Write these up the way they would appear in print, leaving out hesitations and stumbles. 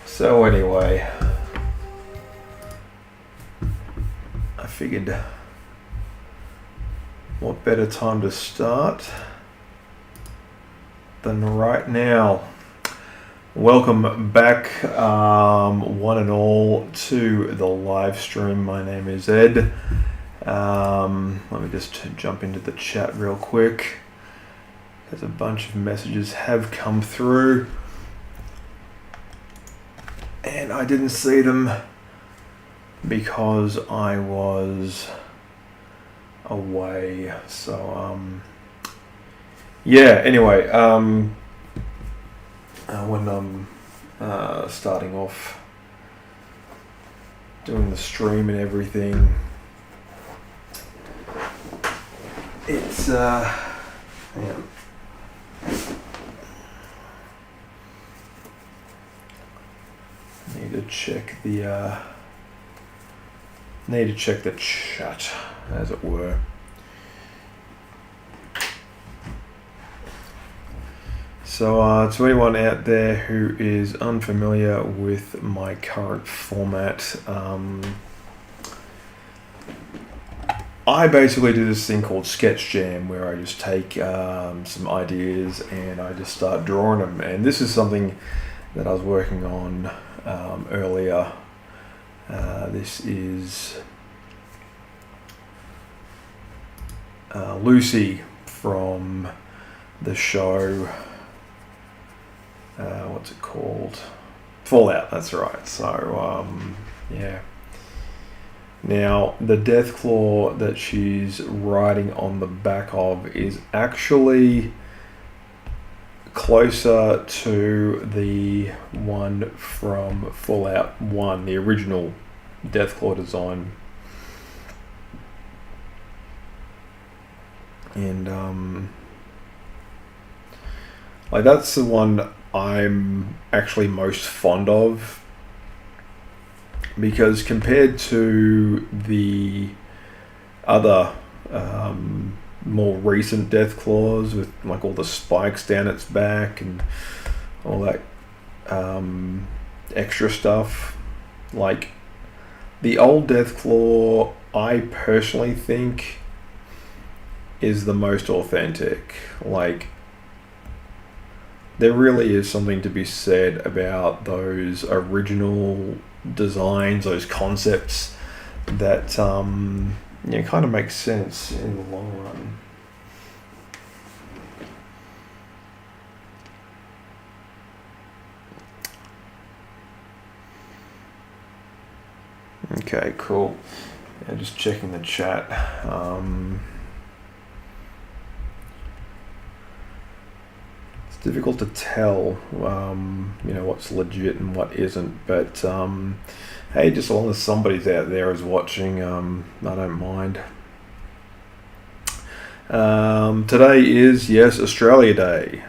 So anyway, I figured what better time to start than right now. Welcome back, one and all, to the live stream. My name is Ed. Let me just jump into the chat real quick, because a bunch of messages have come through and I didn't see them because I was away. So yeah, anyway, when I'm starting off doing the stream and everything, it's yeah. Need to check the chat, as it were. So to anyone out there who is unfamiliar with my current format, I basically do this thing called Sketch Jam, where I just take some ideas and I just start drawing them. And this is something that I was working on earlier. This is Lucy from the show, what's it called? Fallout, that's right. So, yeah. Now, the Deathclaw that she's riding on the back of is actually closer to the one from Fallout 1, the original Deathclaw design. And like, that's the one I'm actually most fond of, because compared to the other more recent Deathclaws with like all the spikes down its back and all that extra stuff, like the old Deathclaw, I personally think is the most authentic. Like, there really is something to be said about those original designs, those concepts that kind of make sense in the long run. Okay, cool. Yeah, just checking the chat. It's difficult to tell, what's legit and what isn't. But hey, just as long as somebody's out there is watching, I don't mind. Today is, yes, Australia Day.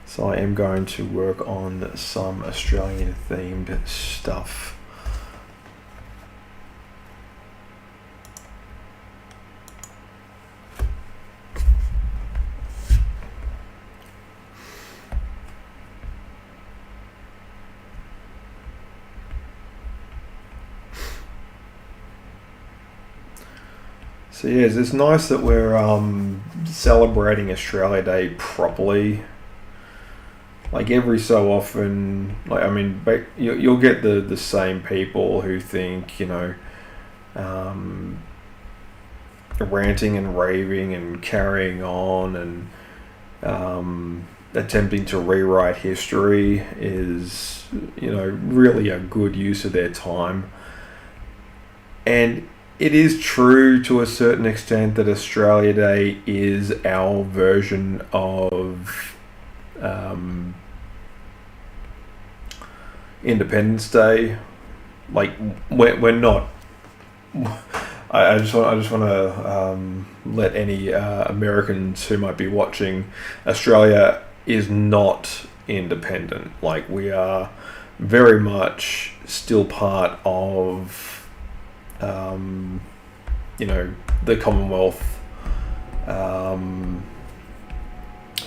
So I am going to work on some Australian themed stuff. So yes, it's nice that we're celebrating Australia Day properly. Like every so often, you'll get the same people who think, ranting and raving and carrying on and attempting to rewrite history is, really a good use of their time. And it is true to a certain extent that Australia Day is our version of Independence Day. Like we're not. I just want to let any Americans who might be watching. Australia is not independent. Like we are very much still part of the Commonwealth.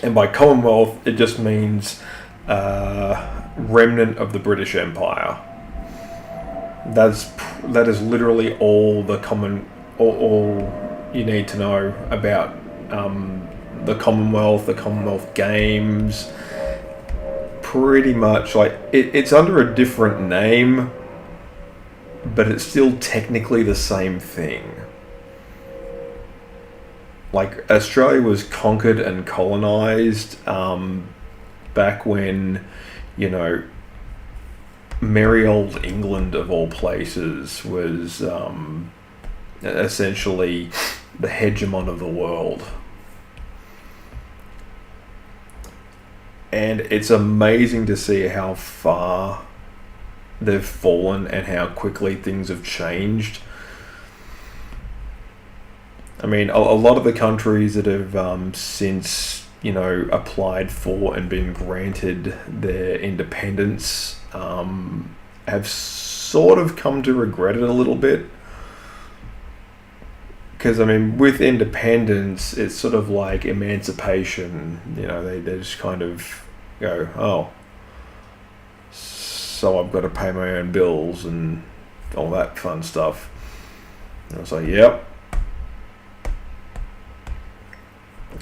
And by Commonwealth, it just means remnant of the British Empire. That is literally all all you need to know about the Commonwealth Games. Pretty much, like it's under a different name, but it's still technically the same thing. Like Australia was conquered and colonized back when, merry old England of all places was essentially the hegemon of the world. And it's amazing to see how far they've fallen and how quickly things have changed. I mean, a lot of the countries that have since, applied for and been granted their independence have sort of come to regret it a little bit. Because, with independence, it's sort of like emancipation. They just kind of go, oh, so I've got to pay my own bills and all that fun stuff. And I was like, yep.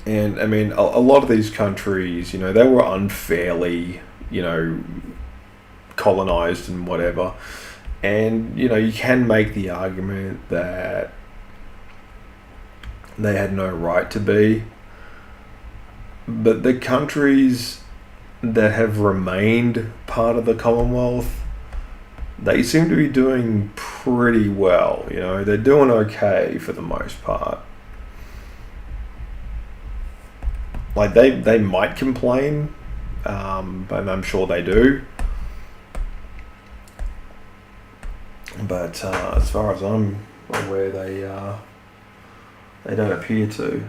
And a lot of these countries, they were unfairly, colonized and whatever. And, you can make the argument that they had no right to be. But the countries that have remained part of the Commonwealth, they seem to be doing pretty well. They're doing okay for the most part. Like they might complain, and I'm sure they do. But as far as I'm aware, they don't appear to.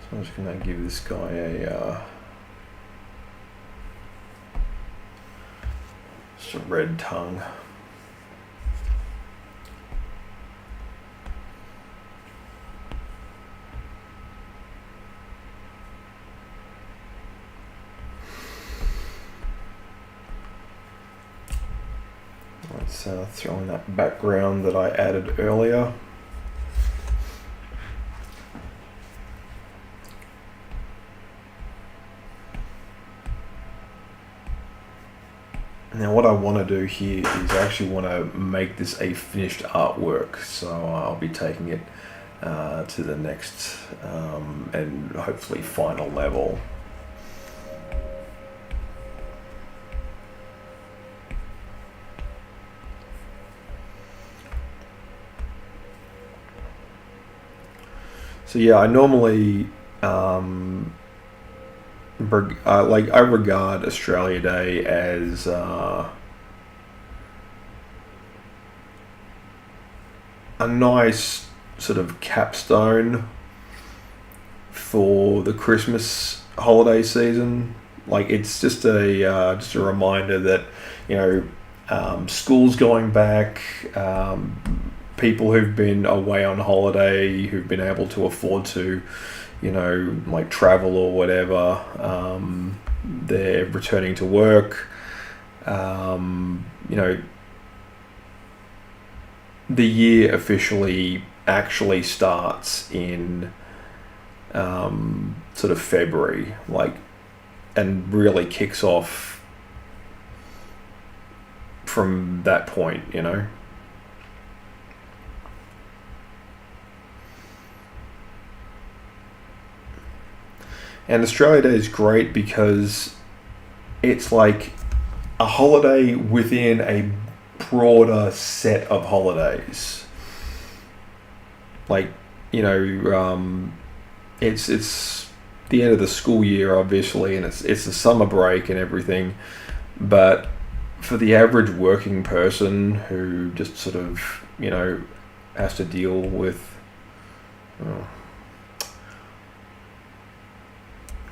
So I'm just going to give this guy a Just a red tongue. Let's throw in that background that I added earlier. Now what I want to do here is I actually want to make this a finished artwork, so I'll be taking it to the next and hopefully final level. So yeah, I normally I regard Australia Day as a nice sort of capstone for the Christmas holiday season. Like, it's just a reminder that, you know, school's going back. People who've been away on holiday, who've been able to afford to, you know, like travel or whatever, they're returning to work. You know, the year officially actually starts in sort of February, like, and really kicks off from that point, you know. And Australia Day is great because it's like a holiday within a broader set of holidays. Like, you know, it's the end of the school year, obviously, and it's the summer break and everything. But for the average working person who just sort of, you know, has to deal with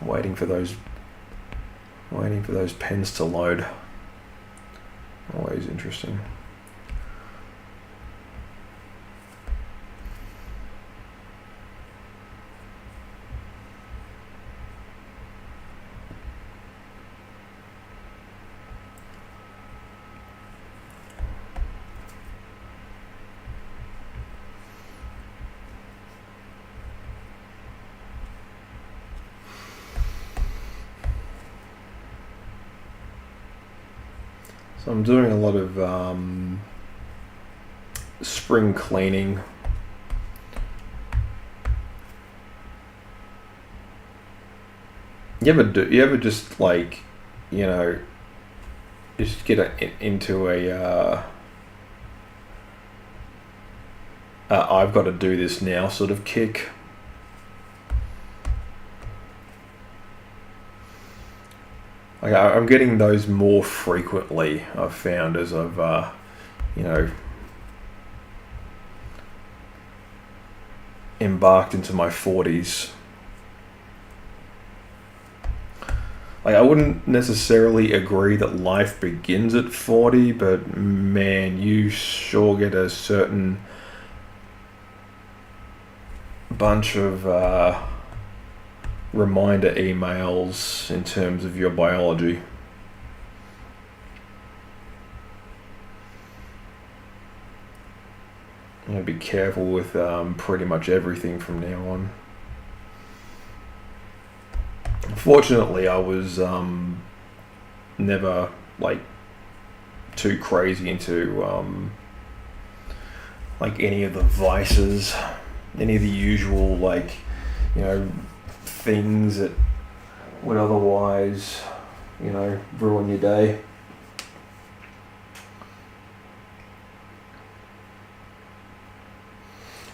waiting for those pens to load. Always interesting. So I'm doing a lot of spring cleaning. You ever just, like, you know, just get into a I've got to do this now sort of kick? Like, I'm getting those more frequently, I've found, as I've, you know, embarked into my 40s. Like, I wouldn't necessarily agree that life begins at 40, but man, you sure get a certain bunch of reminder emails in terms of your biology. You know, be careful with pretty much everything from now on. Fortunately, I was never, like, too crazy into like any of the vices, any of the usual, like, you know, things that would otherwise, you know, ruin your day.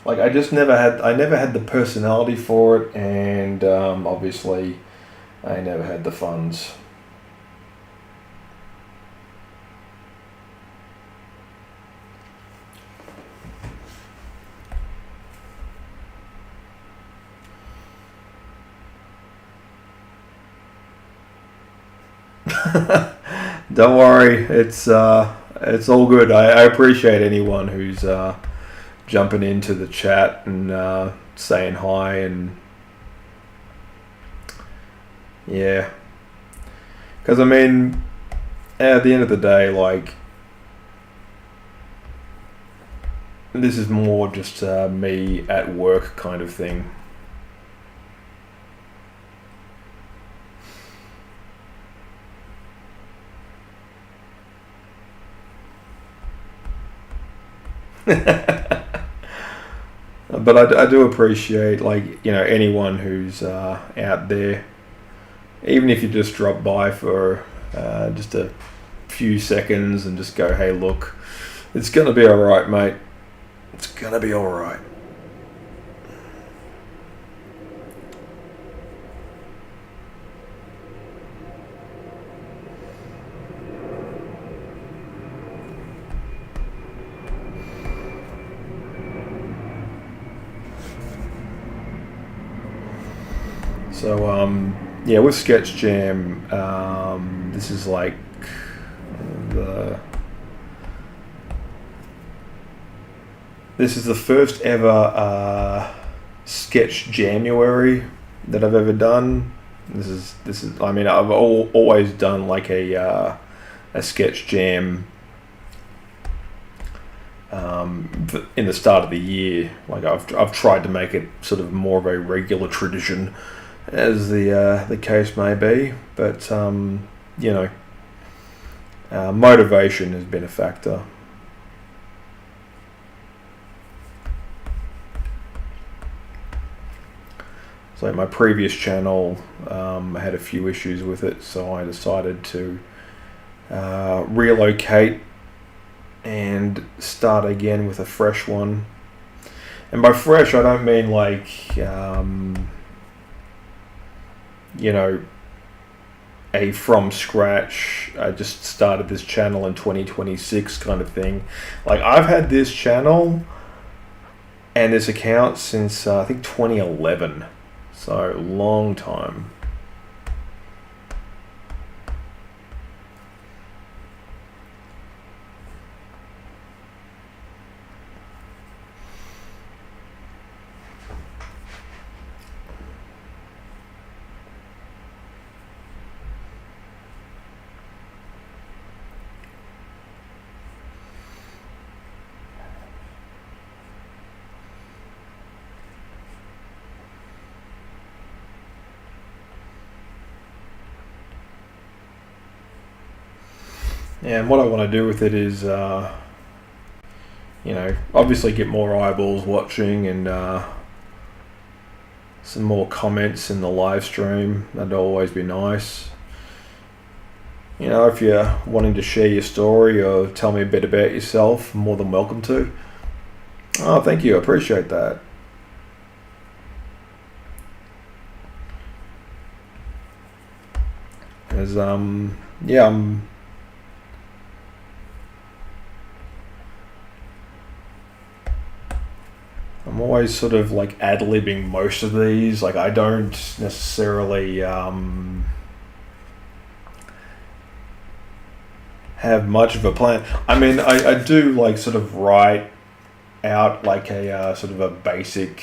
Like, I never had the personality for it, and obviously I never had the funds. Don't worry, it's all good. I appreciate anyone who's jumping into the chat and saying hi, and yeah, because I mean, at the end of the day, like, this is more just me at work kind of thing. But I do appreciate, like, anyone who's out there, even if you just drop by for just a few seconds and just go, hey, look, it's gonna be all right, mate. It's gonna be all right. So yeah, with Sketch Jam, this is like the first ever Sketch January that I've ever done. This is. I mean, I've always done like a Sketch Jam in the start of the year. Like I've tried to make it sort of more of a regular tradition, as the case may be. But motivation has been a factor. So my previous channel had a few issues with it, so I decided to relocate and start again with a fresh one. And by fresh, I don't mean like a from scratch, I just started this channel in 2026 kind of thing. Like, I've had this channel and this account since I think 2011. So, long time. And what I want to do with it is, obviously get more eyeballs watching and some more comments in the live stream. That'd always be nice. If you're wanting to share your story or tell me a bit about yourself, more than welcome to. Oh, thank you. I appreciate that. As I'm always sort of like ad-libbing most of these. Like, I don't necessarily have much of a plan. I mean, I do like sort of write out like a sort of a basic,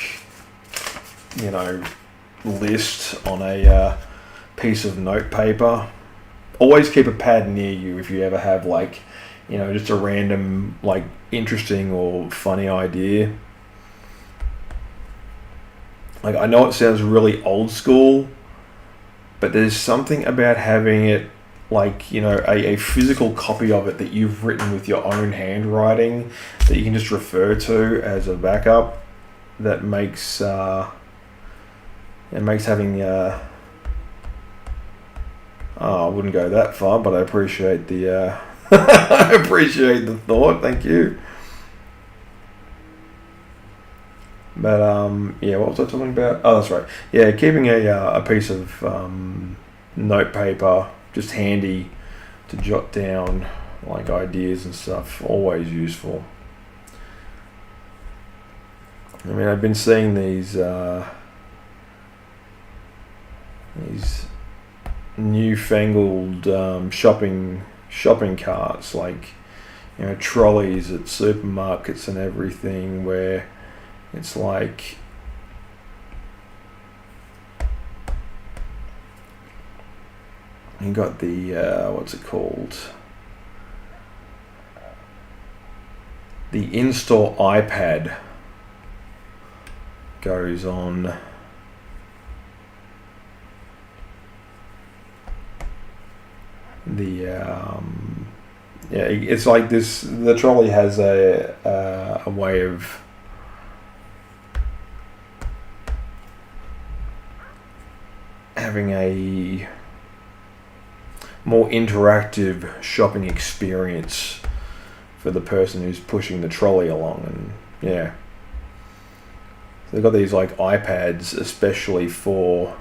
list on a piece of note paper. Always keep a pad near you if you ever have like, just a random like interesting or funny idea. Like, I know it sounds really old school, but there's something about having it like, a physical copy of it that you've written with your own handwriting that you can just refer to as a backup, that makes having I wouldn't go that far, but I appreciate the I appreciate the thought. Thank you. But what was I talking about? Oh, that's right. Yeah, keeping a piece of note paper just handy to jot down like ideas and stuff, always useful. I mean, I've been seeing these newfangled shopping shopping carts, like, you know, trolleys at supermarkets and everything, where it's like, you got the what's it called? The in-store iPad goes on. The yeah, it's like this. The trolley has a way of having a more interactive shopping experience for the person who's pushing the trolley along, and yeah, so they've got these like iPads especially for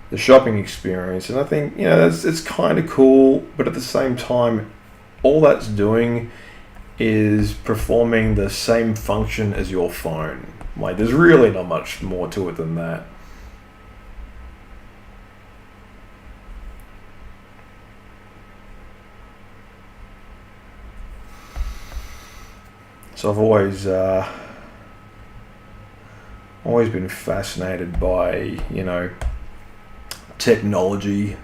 the shopping experience, and I think, you know, it's kind of cool, but at the same time, all that's doing is performing the same function as your phone. Like, there's really not much more to it than that. So I've always been fascinated by, you know, technology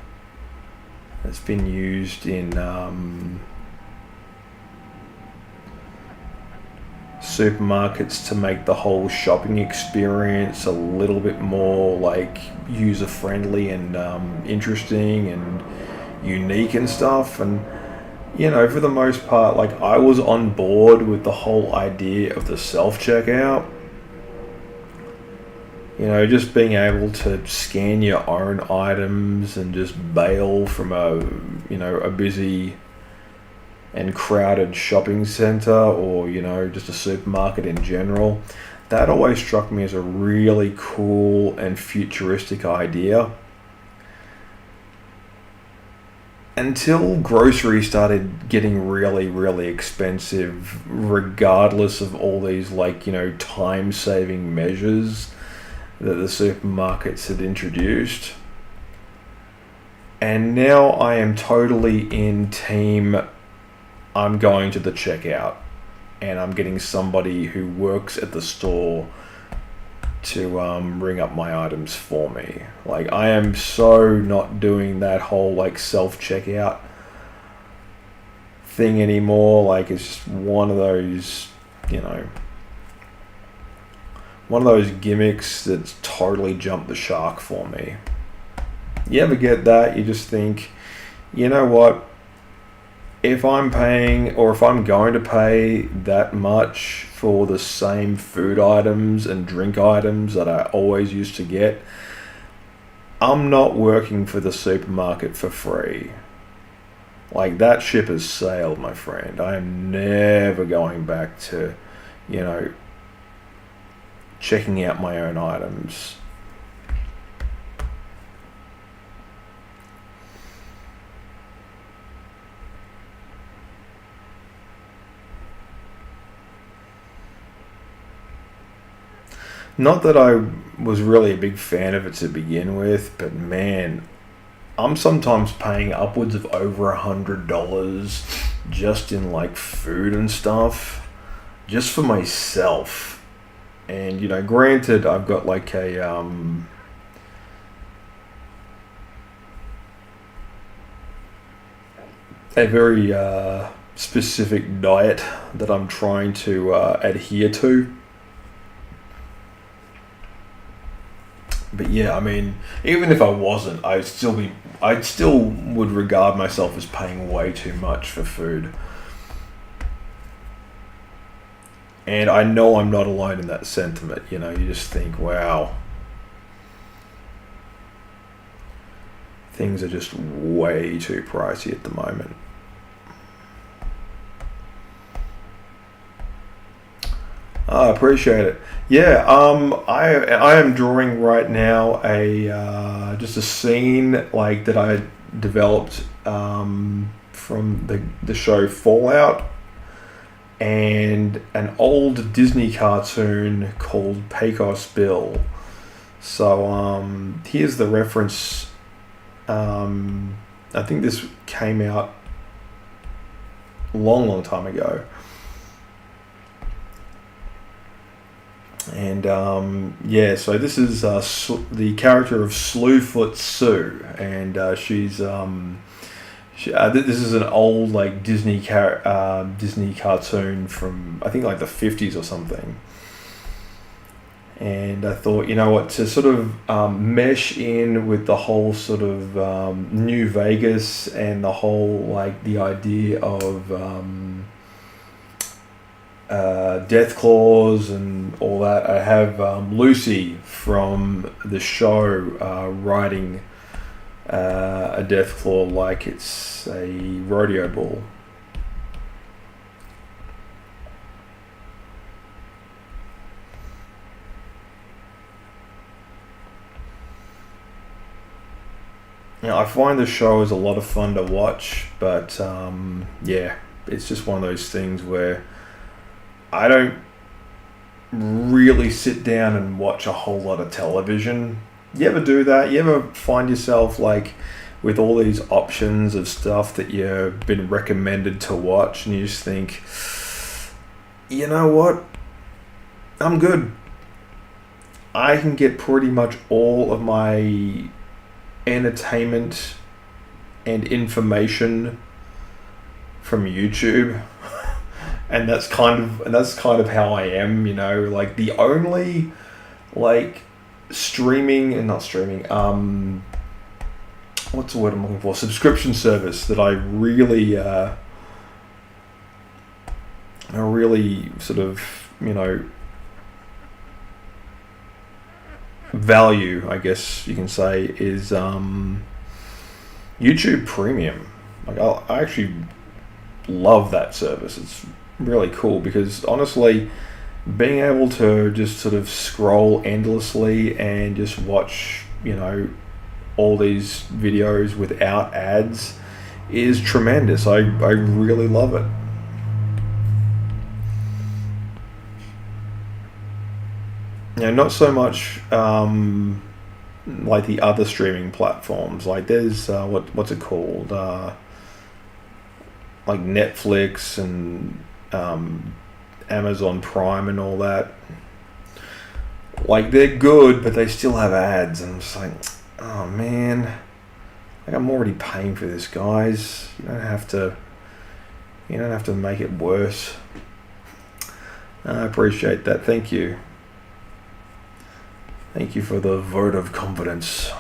that's been used in supermarkets to make the whole shopping experience a little bit more like user friendly and interesting and unique and stuff. And, you know, for the most part, like, I was on board with the whole idea of the self-checkout. You know, just being able to scan your own items and just bail from a busy and crowded shopping center, or, you know, just a supermarket in general. That always struck me as a really cool and futuristic idea. Until groceries started getting really, really expensive, regardless of all these, like, you know, time-saving measures that the supermarkets had introduced. And now I am totally in team, I'm going to the checkout and I'm getting somebody who works at the store to ring up my items for me. Like, I am so not doing that whole, like, self-checkout thing anymore. Like, it's just one of those, you know, one of those gimmicks that's totally jumped the shark for me. You ever get that? You just think, you know what? If I'm paying, or if I'm going to pay that much for the same food items and drink items that I always used to get, I'm not working for the supermarket for free. Like, that ship has sailed, my friend. I am never going back to, you know, checking out my own items. Not that I was really a big fan of it to begin with, but man, I'm sometimes paying upwards of over $100 just in, like, food and stuff, just for myself. And, you know, granted, I've got like a very specific diet that I'm trying to adhere to. But yeah, I mean, even if I wasn't, I'd still would regard myself as paying way too much for food. And I know I'm not alone in that sentiment. You know, you just think, wow, things are just way too pricey at the moment. I appreciate it. Yeah, I am drawing right now a just a scene like that I developed from the show Fallout, and an old Disney cartoon called Pecos Bill. So here's the reference I think this came out a long time ago. And so this is the character of Slewfoot Sue, and she's this is an old like Disney cartoon from I think like the 50s or something. And I thought, you know what, to sort of mesh in with the whole sort of New Vegas and the whole like the idea of death claws and all that. I have Lucy from the show riding a death claw like it's a rodeo bull. Now, I find the show is a lot of fun to watch, but it's just one of those things where I don't really sit down and watch a whole lot of television. You ever do that? You ever find yourself like with all these options of stuff that you've been recommended to watch and you just think, you know what? I'm good. I can get pretty much all of my entertainment and information from YouTube. And that's kind of how I am, you know, like the only like what's the word I'm looking for? Subscription service that I really sort of, you know, value, I guess you can say, is YouTube Premium. Like I actually love that service. It's really cool because honestly, being able to just sort of scroll endlessly and just watch, you know, all these videos without ads is tremendous. I really love it. You know, not so much like the other streaming platforms. Like there's what's it called? Like Netflix and Amazon Prime and all that. Like they're good, but they still have ads, and I'm just like, oh man, like I'm already paying for this, guys. You don't have to make it worse. I appreciate that. Thank you. Thank you for the vote of confidence.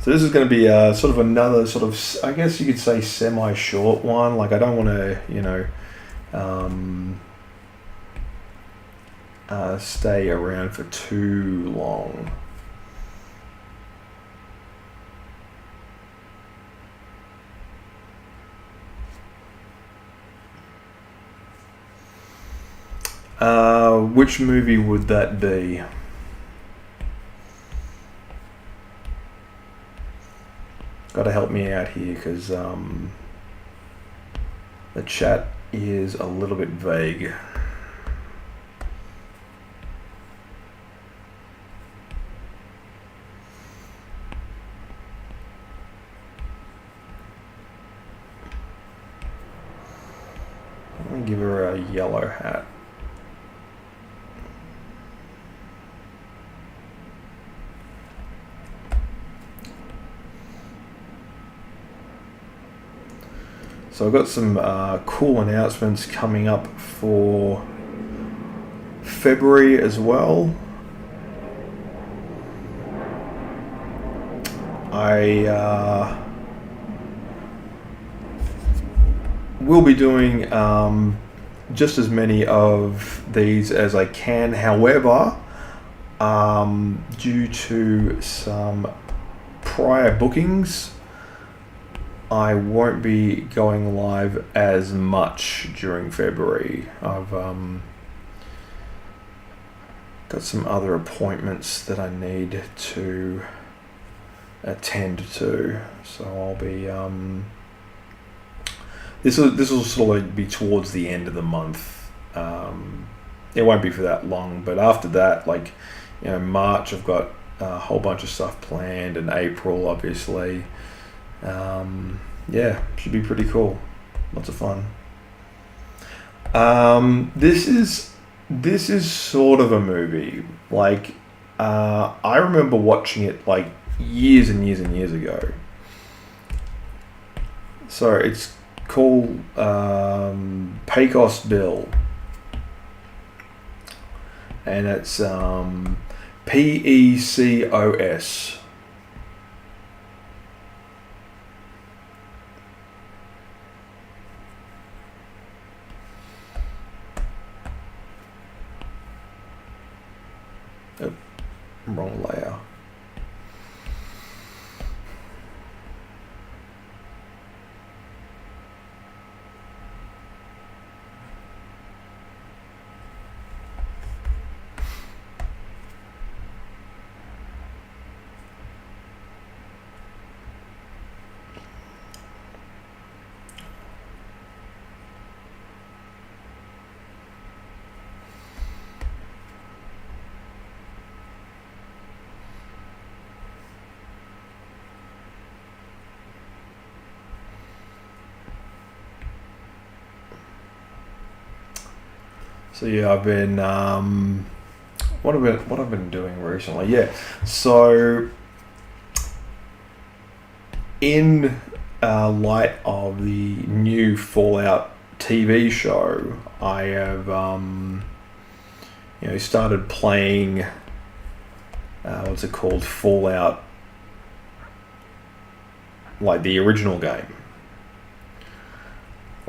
So this is going to be sort of another sort of, I guess you could say, semi-short one. Like I don't want to, you know, stay around for too long. Which movie would that be? Got to help me out here because the chat is a little bit vague. Let me give her a yellow hat. So I've got some cool announcements coming up for February as well. I will be doing just as many of these as I can. However, due to some prior bookings, I won't be going live as much during February. I've got some other appointments that I need to attend to, so I'll be This will sort of be towards the end of the month. It won't be for that long, but after that, like, March, I've got a whole bunch of stuff planned, and April, obviously. Yeah, should be pretty cool. Lots of fun. This is sort of a movie. Like, I remember watching it like years and years and years ago. So it's called Pecos Bill, and it's PECOS. Oh, wrong layer. So yeah, I've been what I've been doing recently. Yeah, so in light of the new Fallout TV show, I have started playing what's it called, Fallout, like the original game.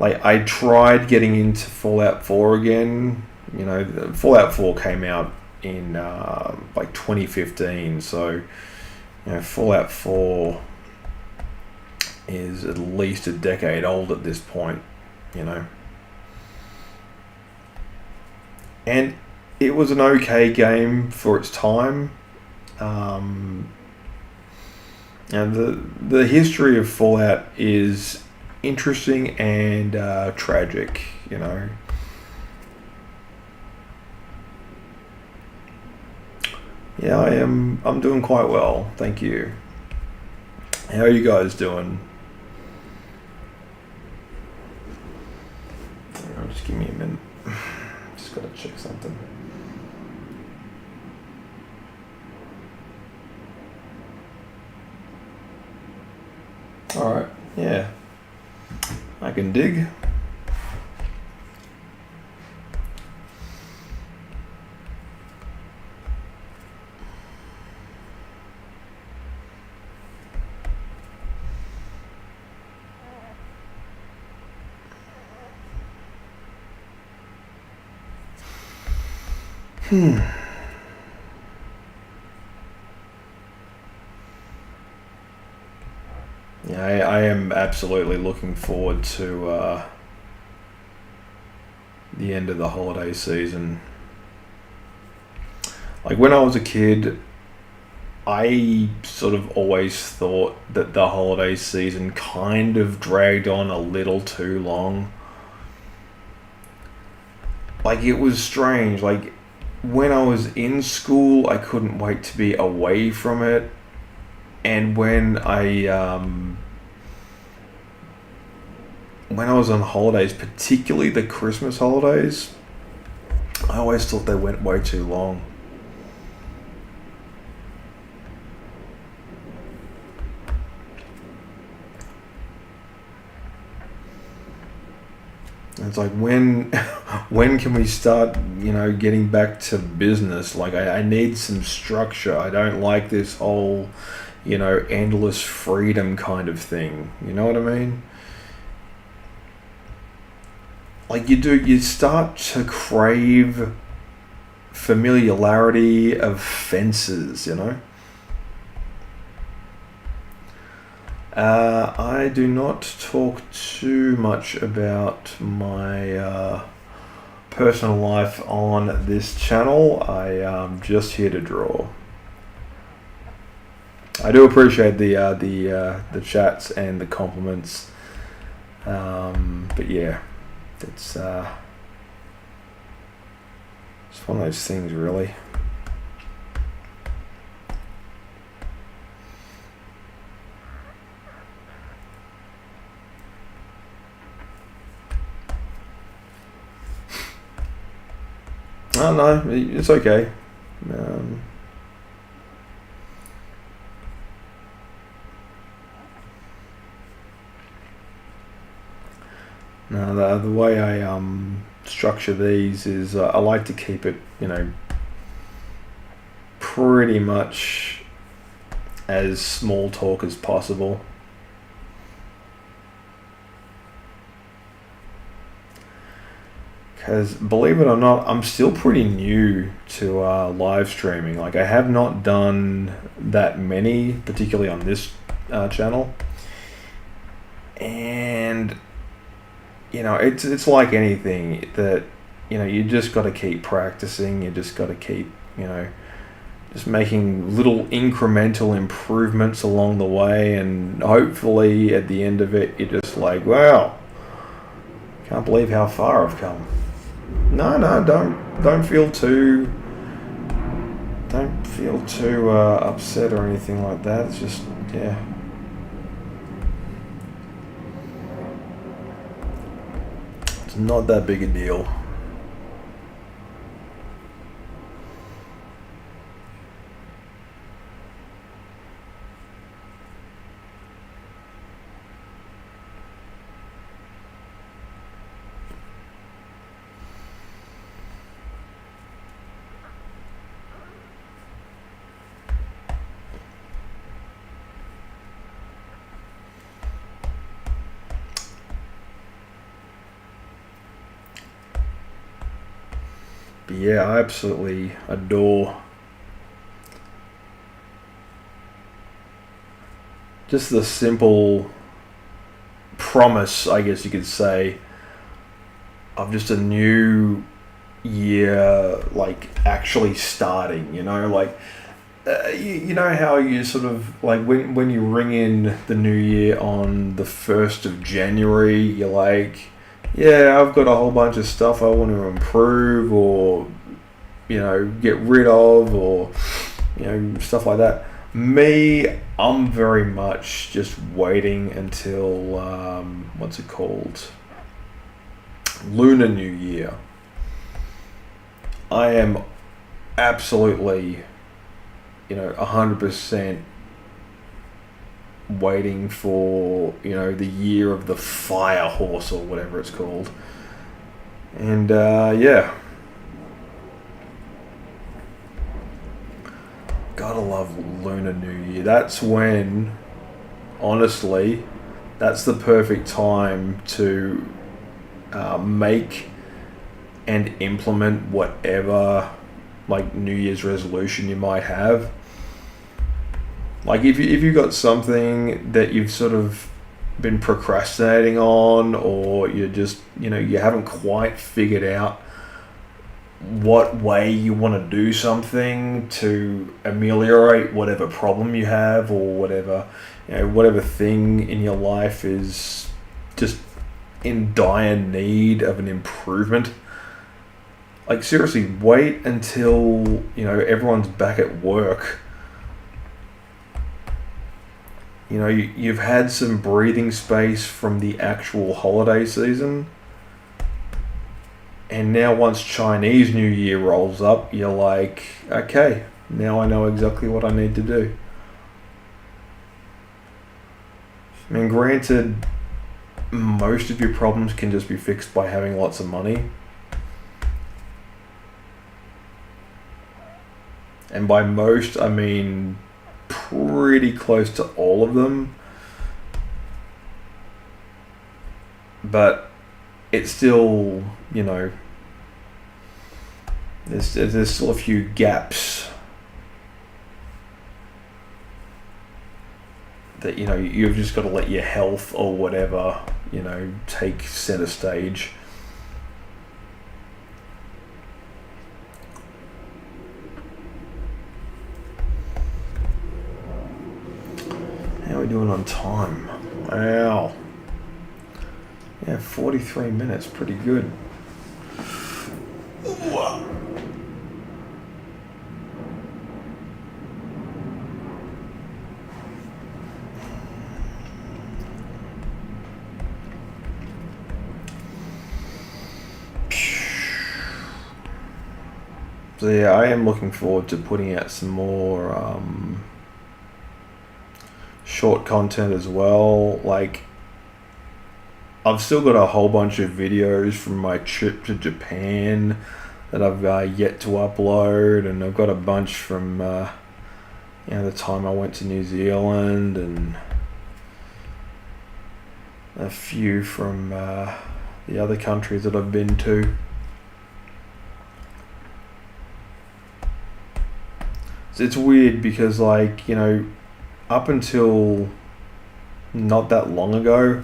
Like, I tried getting into Fallout 4 again. Fallout 4 came out in like 2015, so Fallout 4 is at least a decade old at this point, And it was an okay game for its time. And the history of Fallout is interesting and tragic, Yeah, I'm doing quite well, thank you. How are you guys doing? Just give me a minute. Just gotta check something. Alright, yeah. I can dig. Yeah, I am absolutely looking forward to the end of the holiday season. Like, when I was a kid, I sort of always thought that the holiday season kind of dragged on a little too long. Like, it was strange. Like, when I was in school, I couldn't wait to be away from it. And when I was on holidays, particularly the Christmas holidays, I always thought they went way too long. It's like, when can we start, getting back to business? Like, I need some structure. I don't like this whole, endless freedom kind of thing. You know what I mean? Like, you start to crave familiarity of fences, I do not talk too much about my personal life on this channel. I am just here to draw. I do appreciate the chats and the compliments. But yeah, it's one of those things, really. Oh no, it's okay. No, the way I structure these is I like to keep it, pretty much as small talk as possible. Because believe it or not, I'm still pretty new to live streaming. Like I have not done that many, particularly on this channel. And it's like anything that you just got to keep practicing. You just got to keep just making little incremental improvements along the way, and hopefully at the end of it, you're just like, wow, can't believe how far I've come. No, don't feel too upset or anything like that. It's just, yeah. It's not that big a deal. But yeah, I absolutely adore just the simple promise, I guess you could say, of just a new year, like actually starting. You know how you sort of like when you ring in the new year on the 1st of January, you're like, yeah, I've got a whole bunch of stuff I want to improve or get rid of, or stuff like that. Me, I'm very much just waiting until what's it called, Lunar New Year. I am absolutely 100% waiting for the year of the fire horse or whatever it's called. And yeah, gotta love Lunar New Year. That's when, honestly, that's the perfect time to make and implement whatever like New Year's resolution you might have. Like if you've got something that you've sort of been procrastinating on, or you're just you haven't quite figured out what way you want to do something to ameliorate whatever problem you have, or whatever thing in your life is just in dire need of an improvement. Like seriously, wait until everyone's back at work. You've had some breathing space from the actual holiday season, and now once Chinese New Year rolls up, you're like, okay, now I know exactly what I need to do. I mean, granted, most of your problems can just be fixed by having lots of money. And by most, I mean pretty close to all of them. But it's still, there's still a few gaps that, you've just got to let your health or whatever, take center stage. How are we doing on time? Wow. Yeah, 43 minutes, pretty good. So yeah, I am looking forward to putting out some more short content as well. Like, I've still got a whole bunch of videos from my trip to Japan that I've yet to upload, and I've got a bunch from the time I went to New Zealand, and a few from the other countries that I've been to. So it's weird because, like, up until not that long ago,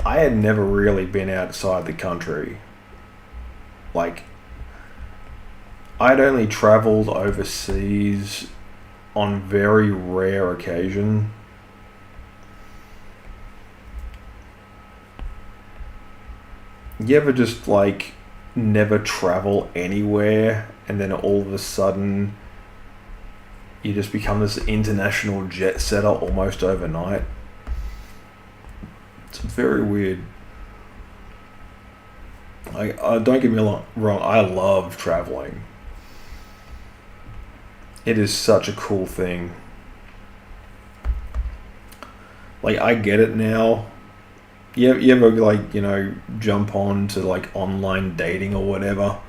I had never really been outside the country. Like, I'd only traveled overseas on very rare occasion. You ever just, like, never travel anywhere, and then all of a sudden you just become this international jet setter almost overnight? It's very weird. Like, don't get me wrong, I love traveling. It is such a cool thing. Like, I get it now. You ever, like, jump on to, like, online dating or whatever,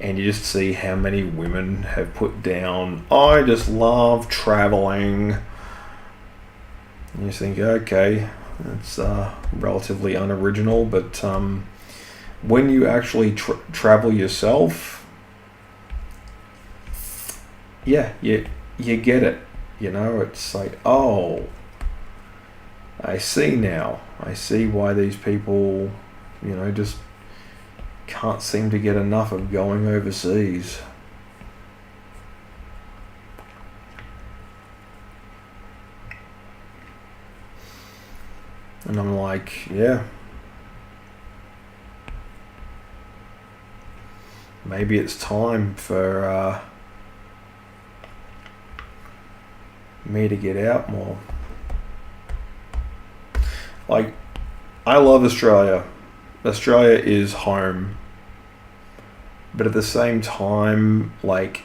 and you just see how many women have put down, I just love traveling. And you think, okay, it's relatively unoriginal, but when you actually travel yourself, yeah, you get it. It's like, oh, I see now. I see why these people, just can't seem to get enough of going overseas. And I'm like, yeah, maybe it's time for me to get out more. Like, I love Australia. Australia is home. But at the same time, like,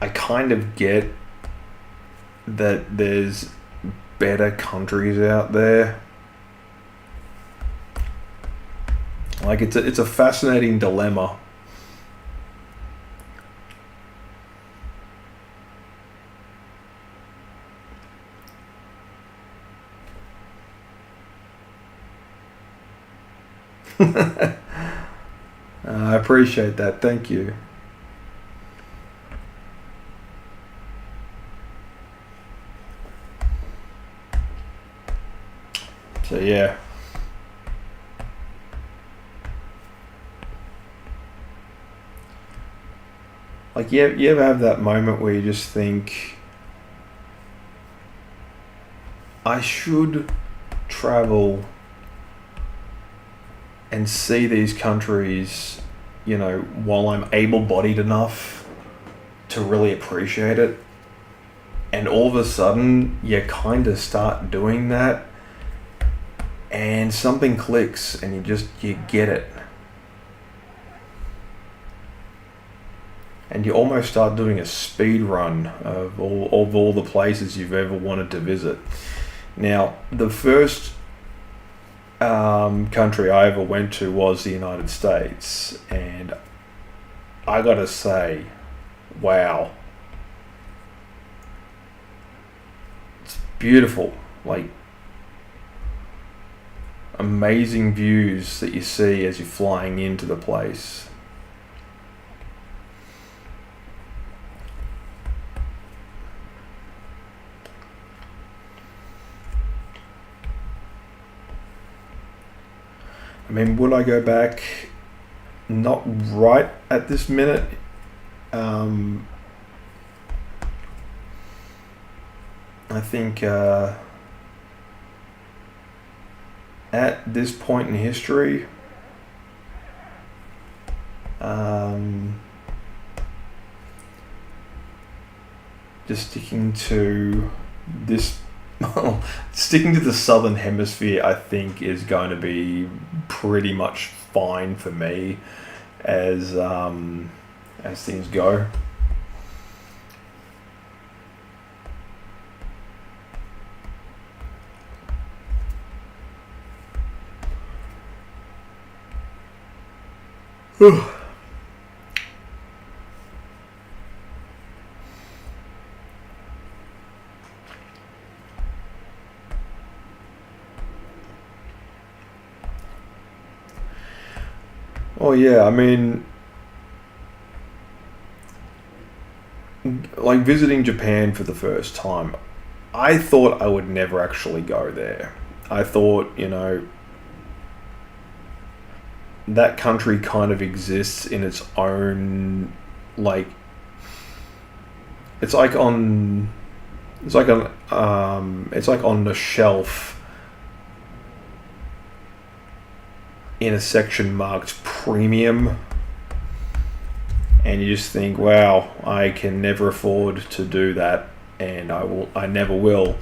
I kind of get that there's better countries out there. Like, it's a fascinating dilemma. I appreciate that. Thank you. So yeah. Like, you ever have that moment where you just think, I should travel and see these countries, while I'm able-bodied enough to really appreciate it. And all of a sudden, you kind of start doing that, and something clicks, and you get it. And you almost start doing a speed run of all the places you've ever wanted to visit. Now, the first country I ever went to was the United States, and I gotta say, wow, it's beautiful. Like, amazing views that you see as you're flying into the place. I mean, would I go back? Not right at this minute. I think at this point in history, just sticking to this, sticking to the southern hemisphere, I think is going to be pretty much fine for me as things go. Oh yeah, I mean, like visiting Japan for the first time, I thought I would never actually go there. I thought, that country kind of exists in its own, like, it's like on, it's like on the shelf in a section marked premium, and you just think, wow, I can never afford to do that, and I never will.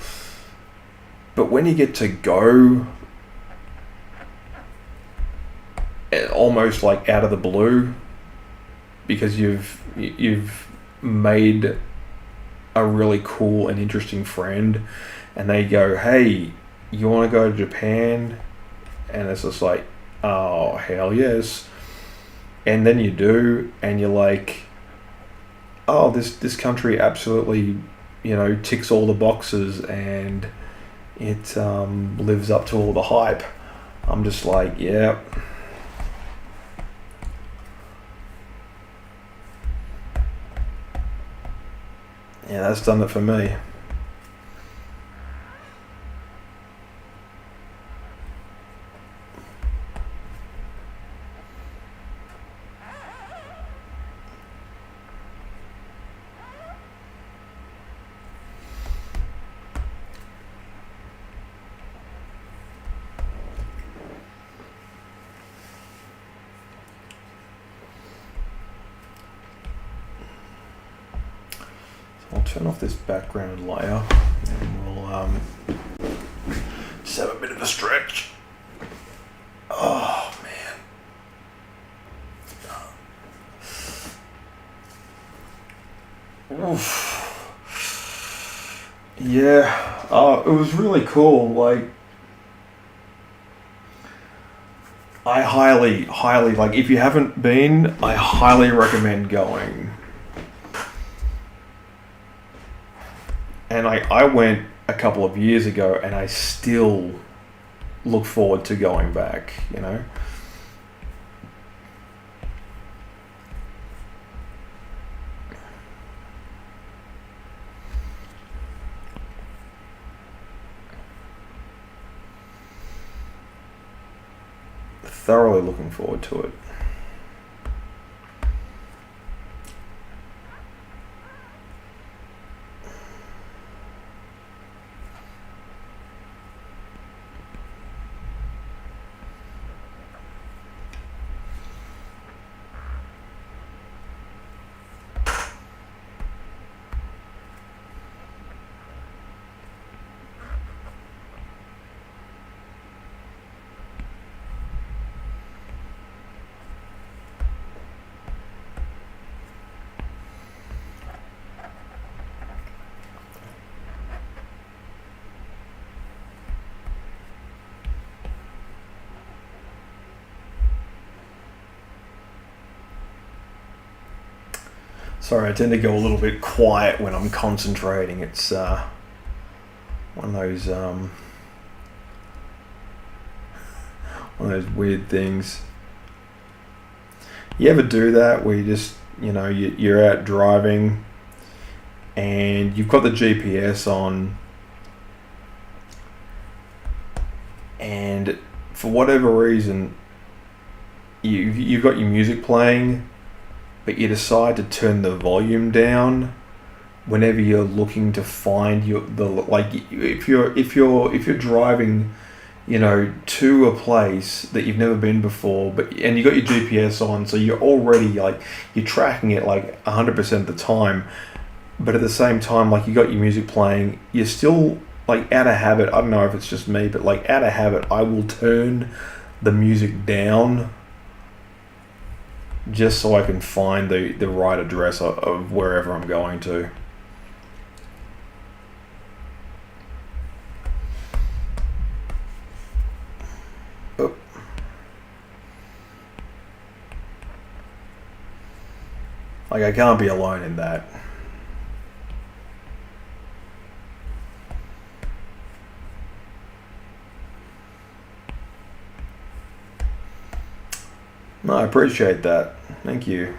But when you get to go, almost like out of the blue, because you've made a really cool and interesting friend, and they go, hey, you want to go to Japan? And it's just like, oh hell yes. And then you do, and you're like, oh, this country absolutely ticks all the boxes, and it lives up to all the hype. I'm just like, yeah. Yeah, that's done it for me. I'll turn off this background layer and we'll just have a bit of a stretch. Oh man. Oof. Yeah, it was really cool. Like, I highly, like, if you haven't been, I highly recommend going. And I went a couple of years ago, and I still look forward to going back, Thoroughly looking forward to it. Sorry, I tend to go a little bit quiet when I'm concentrating. It's one of those weird things. You ever do that where you just, you're out driving and you've got the GPS on, and for whatever reason you've got your music playing, but you decide to turn the volume down whenever you're looking to find if you're driving to a place that you've never been before, and you got your GPS on, so you're already like you're tracking it like 100% of the time. But at the same time, like you got your music playing, you're still like out of habit. I don't know if it's just me, but like out of habit, I will turn the music down just so I can find the right address of wherever I'm going to. Oh. Like I can't be alone in that. No, I appreciate that. Thank you.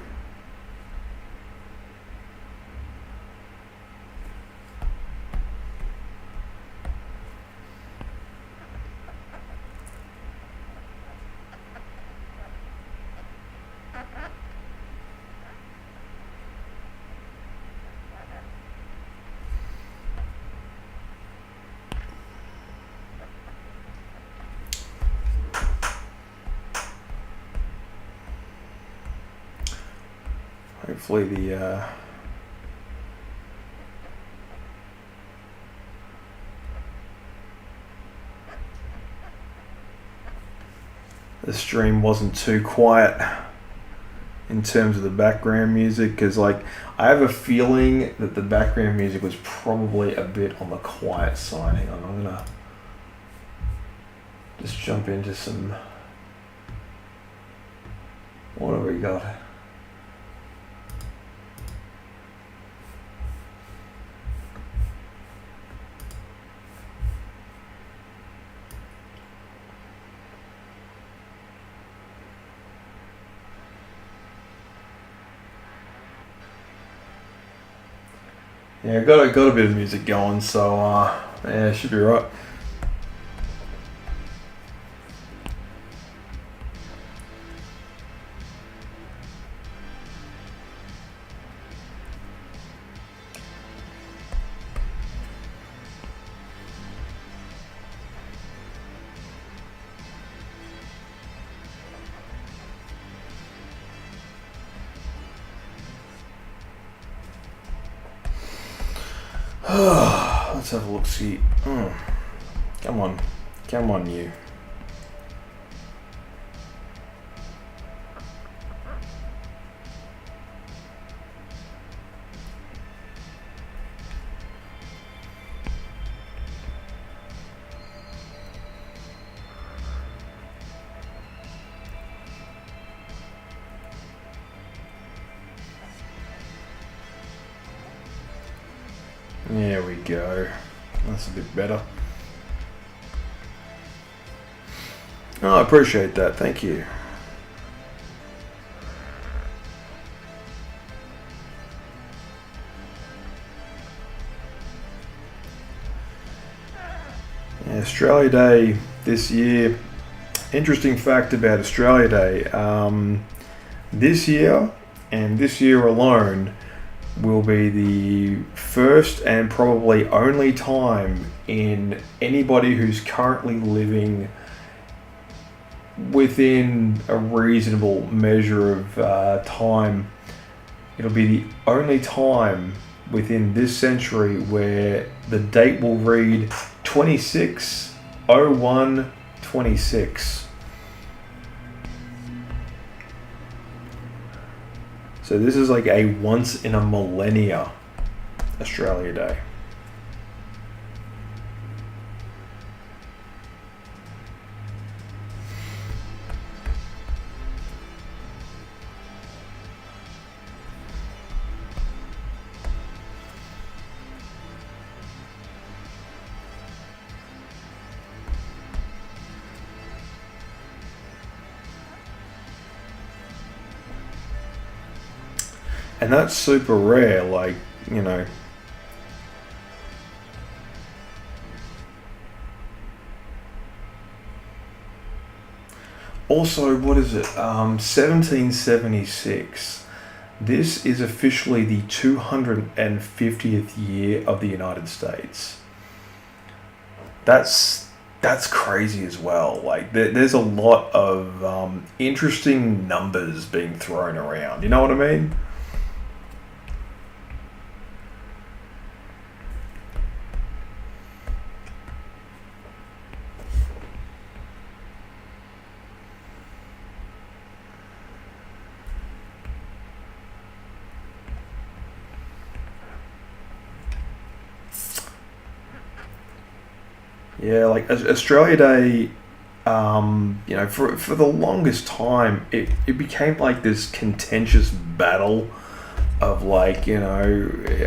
Hopefully the stream wasn't too quiet in terms of the background music, because like I have a feeling that the background music was probably a bit on the quiet side. Hang on, I'm gonna just jump into some. What have we got? Yeah, got a bit of music going, so yeah, should be right. Let's have a look, see. Come on, you. There we go. That's a bit better. Oh, I appreciate that. Thank you. Yeah, Australia Day this year. Interesting fact about Australia Day. This year, and this year alone, will be the first and probably only time in anybody who's currently living within a reasonable measure of time. It'll be the only time within this century where the date will read 26/01/26. So this is like a once in a millennia Australia Day. And that's super rare, like, you know. Also, what is it? 1776. This is officially the 250th year of the United States. That's That's crazy as well. Like there's a lot of interesting numbers being thrown around. You know what I mean? Yeah, like Australia Day, for the longest time, it became like this contentious battle of like,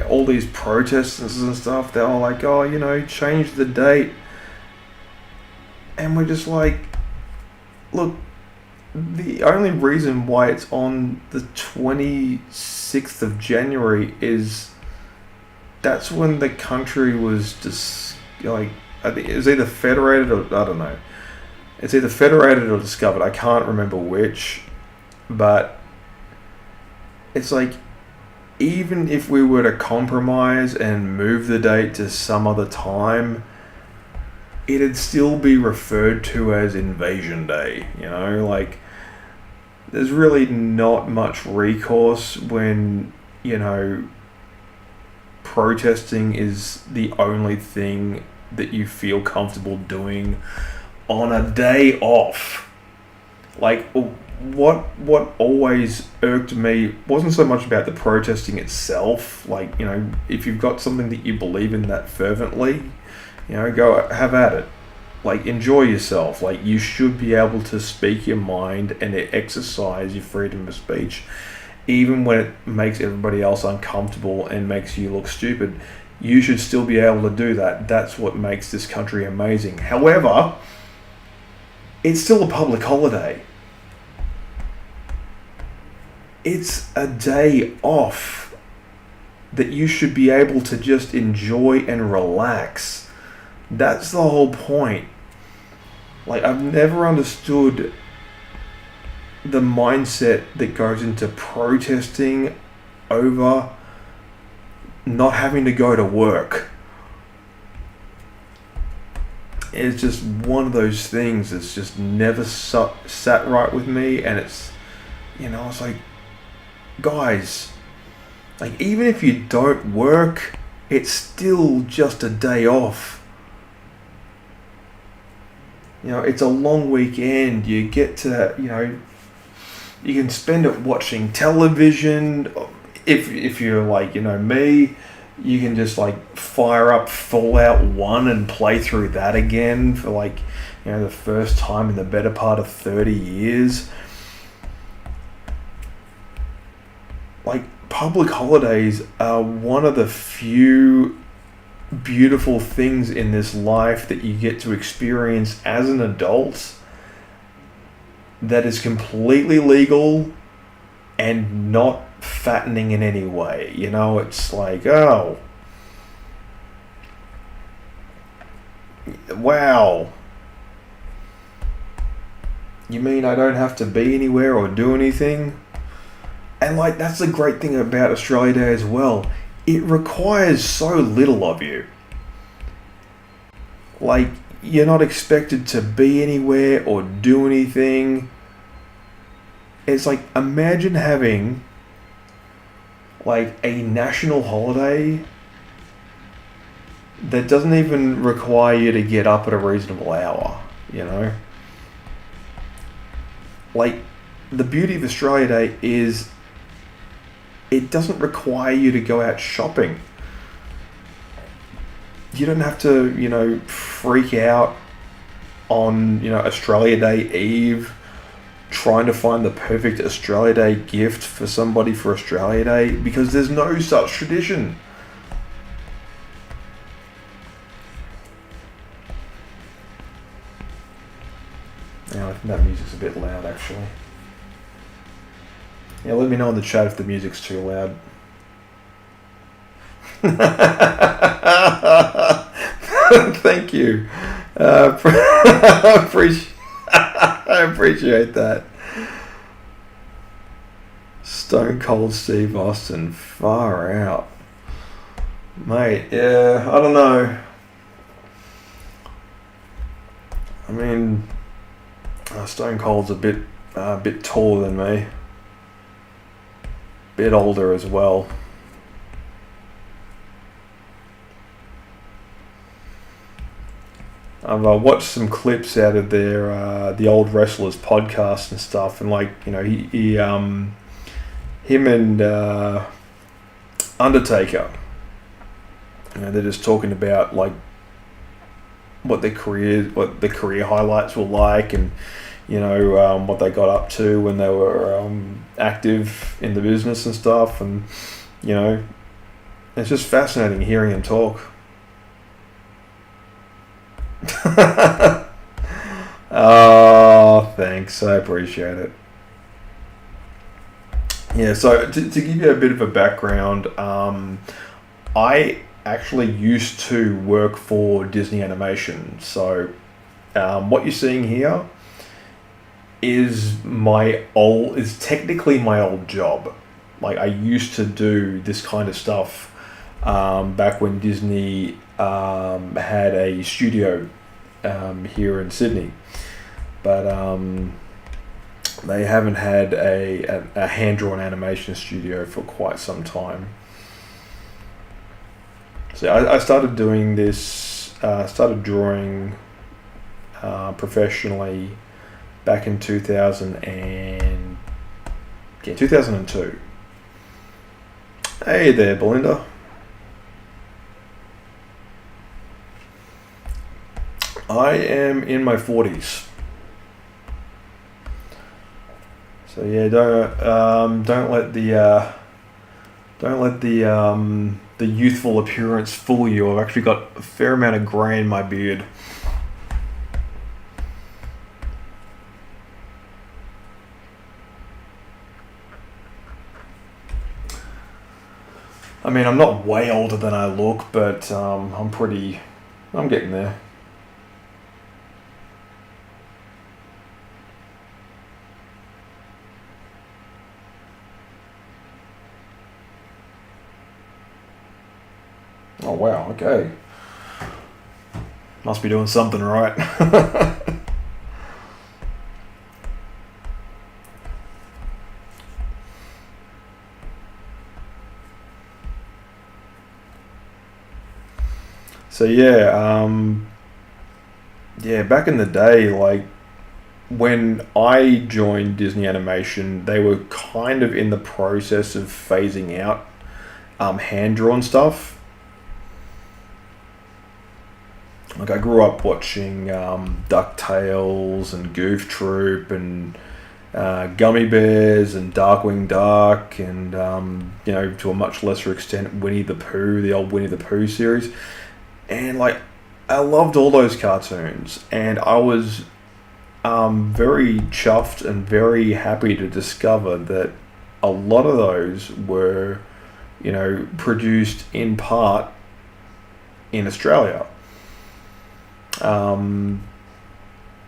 all these protesters and stuff. They were like, oh, change the date. And we're just like, look, the only reason why it's on the 26th of January is that's when the country was just like, I think it was either federated or I don't know. It's either federated or discovered. I can't remember which, but it's like even if we were to compromise and move the date to some other time, it'd still be referred to as Invasion Day. Like there's really not much recourse when protesting is the only thing that you feel comfortable doing on a day off. Like what always irked me wasn't so much about the protesting itself. Like, if you've got something that you believe in that fervently, go have at it. Like, enjoy yourself. Like, you should be able to speak your mind and exercise your freedom of speech, even when it makes everybody else uncomfortable and makes you look stupid. You should still be able to do that. That's what makes this country amazing. However, it's still a public holiday. It's a day off that you should be able to just enjoy and relax. That's the whole point. Like, I've never understood the mindset that goes into protesting over not having to go to work. It's just one of those things that's just never sat right with me. And it's, it's like, guys, like, even if you don't work, it's still just a day off. It's a long weekend. You get to, you can spend it watching television. If you're like, me, you can just like fire up Fallout 1 and play through that again for like, the first time in the better part of 30 years. Like, public holidays are one of the few beautiful things in this life that you get to experience as an adult that is completely legal and not fattening in any way. It's like, oh, wow, you mean I don't have to be anywhere or do anything? And like, that's the great thing about Australia Day as well. It requires so little of you. Like, you're not expected to be anywhere or do anything. It's like, imagine having like a national holiday that doesn't even require you to get up at a reasonable hour, Like, the beauty of Australia Day is it doesn't require you to go out shopping. You don't have to, freak out on, Australia Day Eve trying to find the perfect Australia Day gift for somebody for Australia Day, because there's no such tradition. Now, I think that music's a bit loud, actually. Yeah, let me know in the chat if the music's too loud. Thank you. I appreciate that. Stone Cold Steve Austin, far out. Mate, yeah, I don't know. I mean, Stone Cold's a bit taller than me, bit older as well. I've watched some clips out of the old wrestlers podcast and stuff, and like him and Undertaker, they're just talking about like what their career highlights were like, and what they got up to when they were active in the business and stuff, and it's just fascinating hearing him talk. Oh, thanks. I appreciate it. Yeah, so to give you a bit of a background, I actually used to work for Disney Animation. So what you're seeing here is technically my old job. Like I used to do this kind of stuff back when Disney had a studio here in Sydney, but they haven't had a hand-drawn animation studio for quite some time. So I started doing this, started drawing professionally back in 2002. Hey there, Belinda. I am in my 40s. So yeah, don't let the youthful appearance fool you. I've actually got a fair amount of grey in my beard. I mean, I'm not way older than I look, but I'm getting there. Oh wow, okay. Must be doing something right. So yeah, back in the day, like when I joined Disney Animation, they were kind of in the process of phasing out hand-drawn stuff. Like I grew up watching DuckTales and Goof Troop and Gummy Bears and Darkwing Duck and to a much lesser extent Winnie the Pooh, the old Winnie the Pooh series, and like I loved all those cartoons, and I was very chuffed and very happy to discover that a lot of those were produced in part in Australia.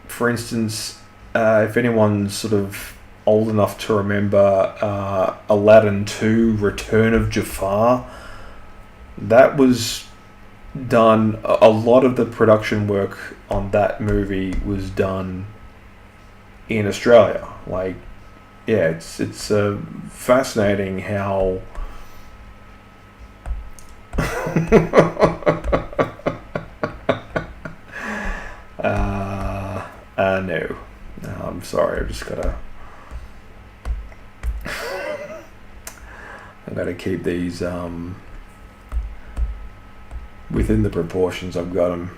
For instance, if anyone's sort of old enough to remember Aladdin 2 Return of Jafar, that was done, a lot of the production work on that movie was done in Australia. Like, yeah, it's fascinating how no. I'm sorry, I've gotta keep these within the proportions I've got them.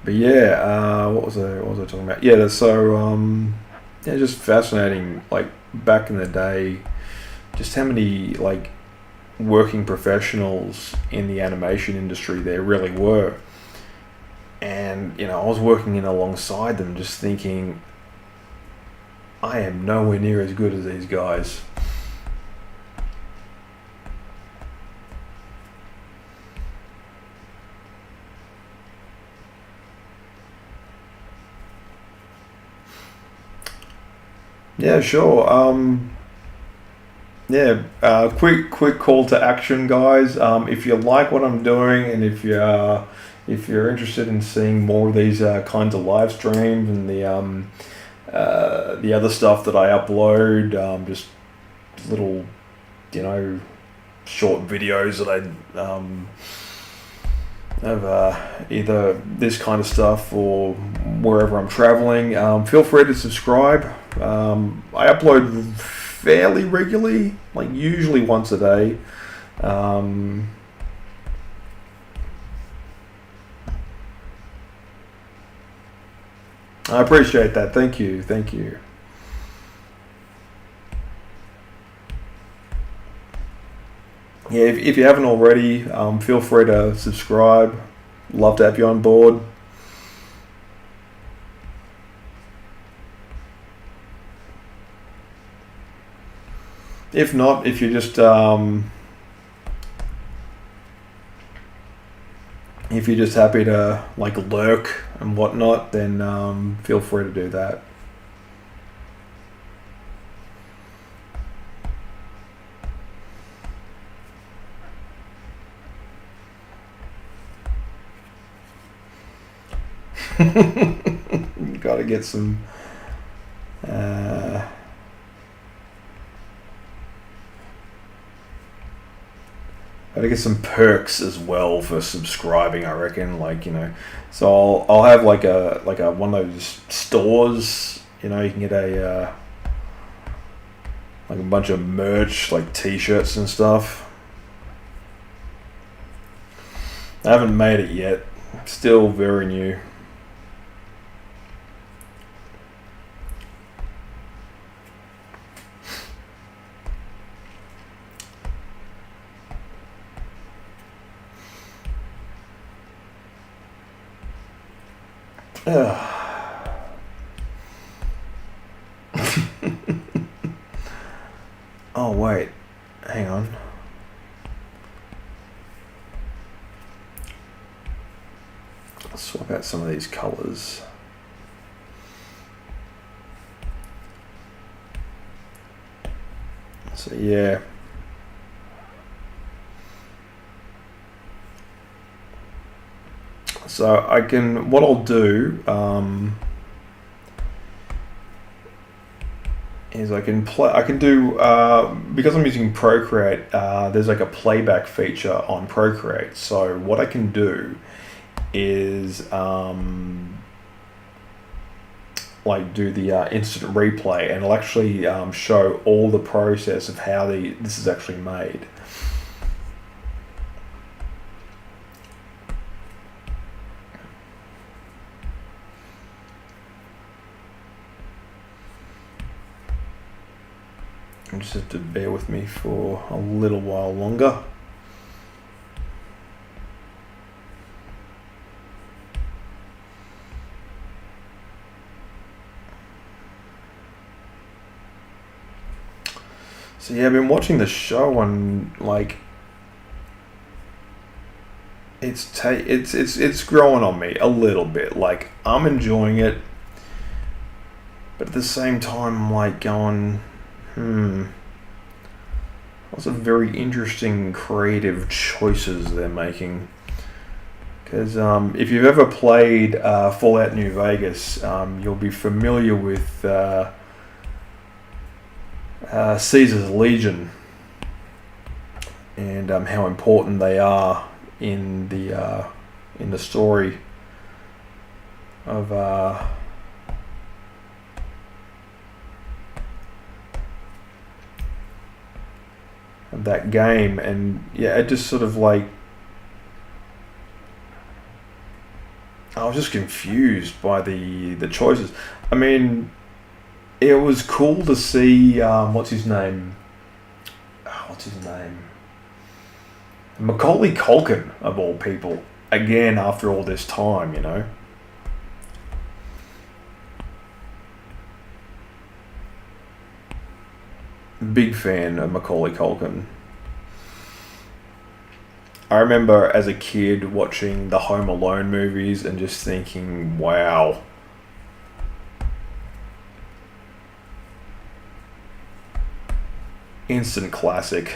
But yeah, what was I talking about? Yeah, just fascinating. Like back in the day, just how many like working professionals in the animation industry there really were. And I was working in alongside them, just thinking, I am nowhere near as good as these guys. Yeah, sure. Yeah, quick call to action, guys. If you like what I'm doing, and if you're interested in seeing more of these kinds of live streams and the other stuff that I upload, just little, you know, short videos that I of either this kind of stuff or wherever I'm traveling, feel free to subscribe. I upload fairly regularly, like usually once a day. Um, I appreciate that. Thank you. Thank you. Yeah, if you haven't already, feel free to subscribe. Love to have you on board. If not, if you're just happy to like lurk and whatnot, then feel free to do that. Got to get some. Got to get some perks as well for subscribing. I reckon, like, you know, so I'll have like a one of those stores. You know, you can get like a bunch of merch, like T-shirts and stuff. I haven't made it yet. Still very new. Oh wait, hang on. Let's swap out some of these colors. So yeah. So I can, what I'll do is I can do, because I'm using Procreate, there's like a playback feature on Procreate. So what I can do is like do the instant replay, and it'll actually show all the process of how this is actually made. You just have to bear with me for a little while longer. So yeah, I've been watching the show, and like it's growing on me a little bit. Like, I'm enjoying it, but at the same time I'm like going, lots of very interesting creative choices they're making. Because if you've ever played Fallout New Vegas, you'll be familiar with Caesar's Legion, and how important they are in the story of that game. And yeah, it just sort of like, I was just confused by the choices. I mean, it was cool to see what's his name? Macaulay Culkin, of all people, again after all this time, you know. Big fan of Macaulay Culkin. I remember as a kid watching the Home Alone movies and just thinking, wow. instant classic.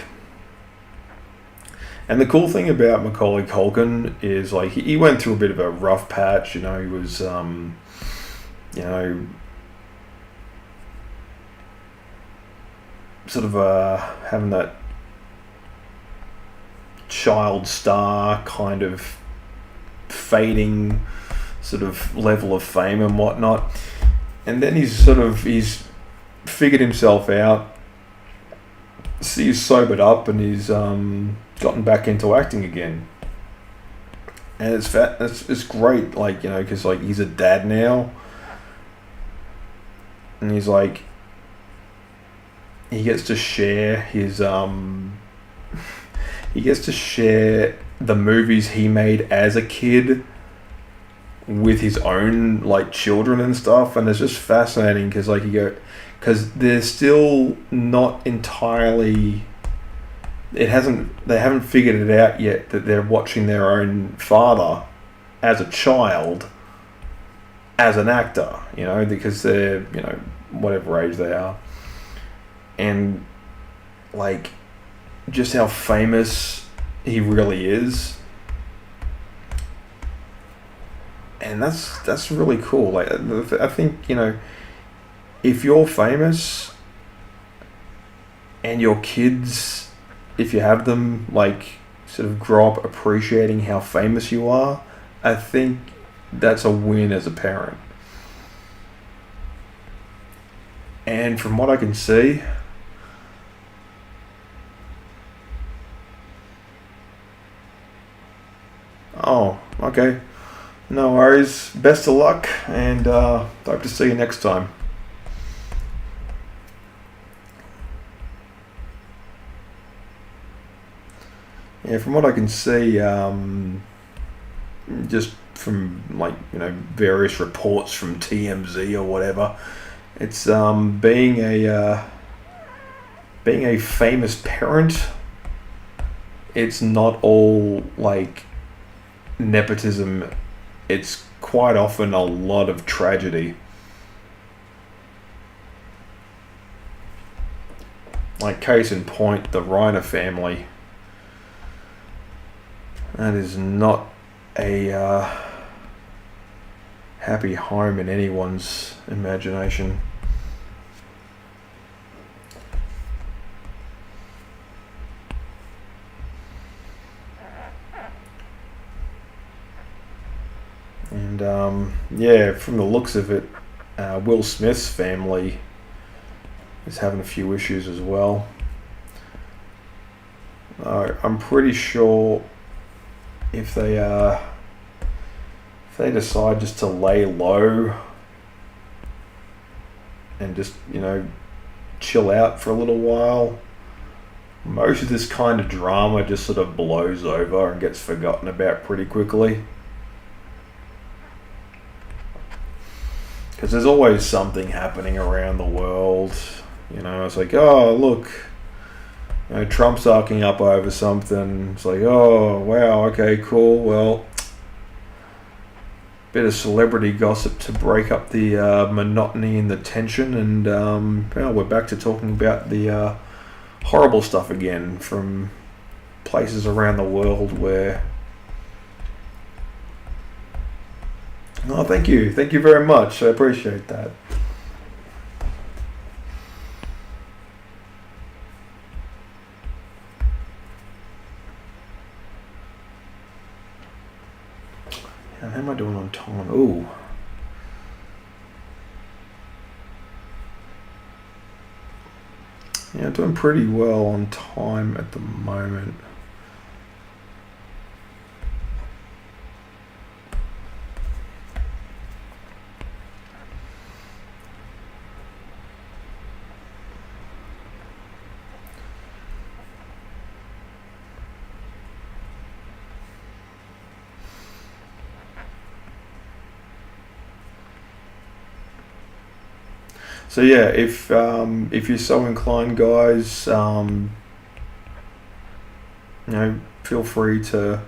And the cool thing about Macaulay Culkin is like he went through a bit of a rough patch. He was you know sort of having that child star kind of fading sort of level of fame and whatnot. And then he's figured himself out. He's sobered up and he's gotten back into acting again. And it's great, like, because like he's a dad now, and he's like he gets to share his he gets to share the movies he made as a kid with his own like children and stuff, and it's just fascinating because like because they're still not entirely, they haven't figured it out yet that they're watching their own father as a child as an actor, because they're whatever age they are, and like just how famous he really is. And that's really cool. Like, I think, if you're famous and your kids, if you have them, like, sort of grow up appreciating how famous you are, I think that's a win as a parent. And from what I can see, oh, okay. No worries. Best of luck, and hope to see you next time. Yeah, from what I can see, just from like various reports from TMZ or whatever, it's being a famous parent. It's not all like nepotism. It's quite often a lot of tragedy. Like, case in point, the Reiner family. That is not a happy home in anyone's imagination. And yeah, from the looks of it, Will Smith's family is having a few issues as well. I'm pretty sure if they decide just to lay low and just chill out for a little while, most of this kind of drama just sort of blows over and gets forgotten about pretty quickly. Because there's always something happening around the world. It's like, oh, look, Trump's arcing up over something. It's like, oh, wow, okay, cool. Well, bit of celebrity gossip to break up the monotony and the tension. And well, we're back to talking about the horrible stuff again from places around the world where... Oh, thank you very much. I appreciate that. How am I doing on time? Ooh. Yeah, doing pretty well on time at the moment. So yeah, if you're so inclined, guys, feel free to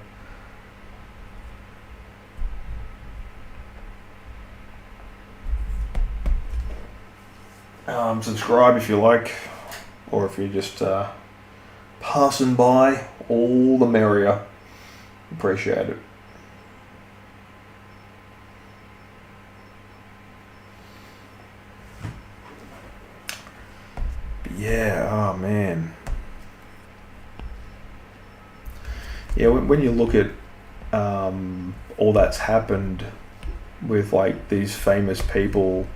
subscribe if you like, or if you're just passing by, all the merrier. Appreciate it. But yeah, oh man. Yeah, when you look at all that's happened with like these famous people,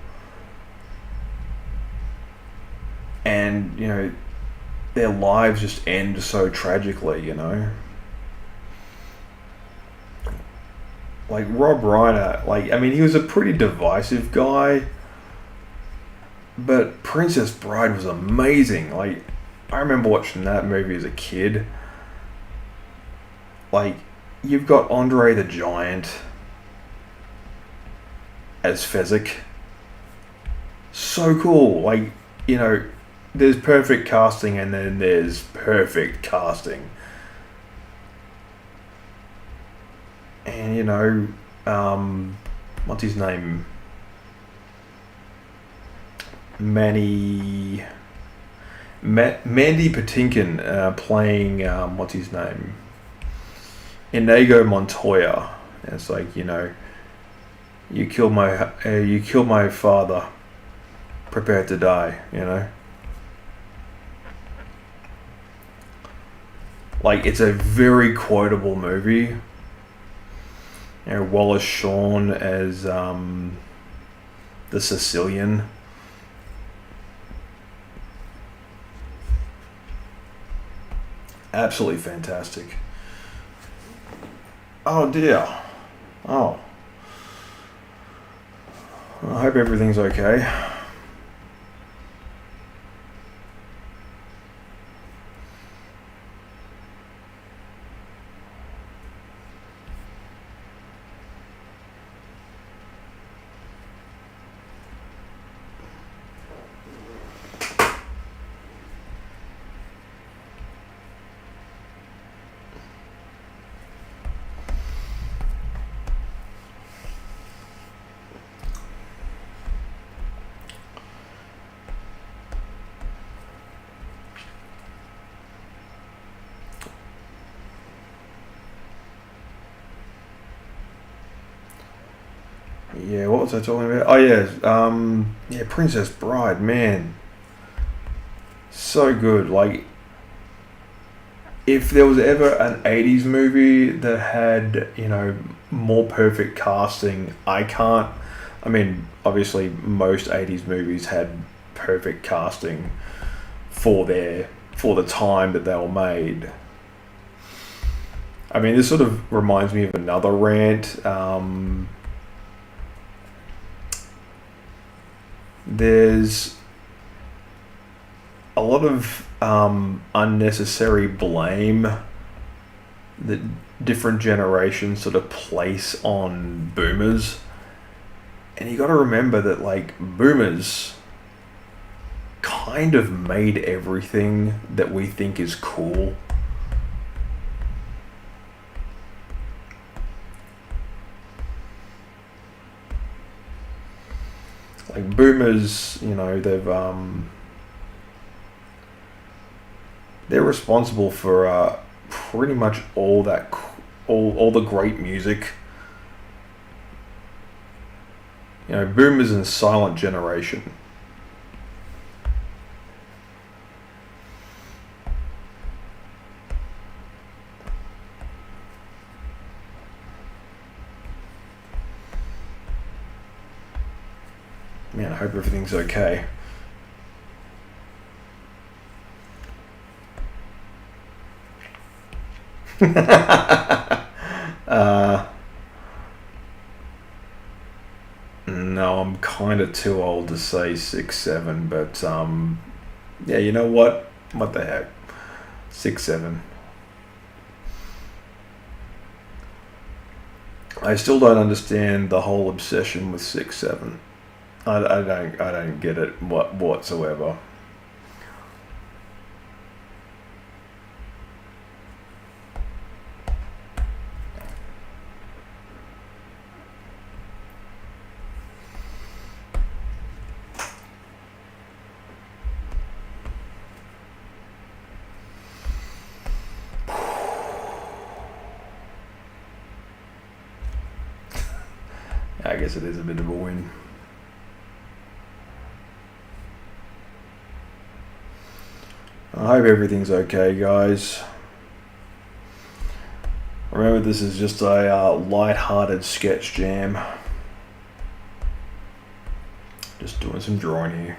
and you know, their lives just end so tragically, you know. Like Rob Reiner, like, I mean, he was a pretty divisive guy, but Princess Bride was amazing. Like, I remember watching that movie as a kid. Like, you've got Andre the Giant as Fezzik. So cool. Like, you know, there's perfect casting and then there's perfect casting. And, you know, what's his name? Mandy Patinkin playing, what's his name? Inigo Montoya. And it's like, you know, you killed my father. Prepare to die, you know. Like, it's a very quotable movie. You know, Wallace Shawn as the Sicilian. Absolutely fantastic. Oh dear. Oh. I hope everything's okay. Yeah, what was I talking about? Oh yeah, Princess Bride, man, so good. Like, if there was ever an '80s movie that had, you know, more perfect casting, I can't. I mean, obviously, most '80s movies had perfect casting for the time that they were made. I mean, this sort of reminds me of another rant. There's a lot of unnecessary blame that different generations sort of place on boomers. And you got to remember that, like, boomers kind of made everything that we think is cool. Like, boomers, you know, they're responsible for pretty much all the great music. You know, boomers and silent generation. Man, I hope everything's okay. No, I'm kind of too old to say 6'7", but yeah, you know what? What the heck? 6'7". I still don't understand the whole obsession with 6'7". I don't get it whatsoever. guess it is a bit of a win. I hope everything's okay, guys. Remember, this is just a light-hearted sketch jam. Just doing some drawing here.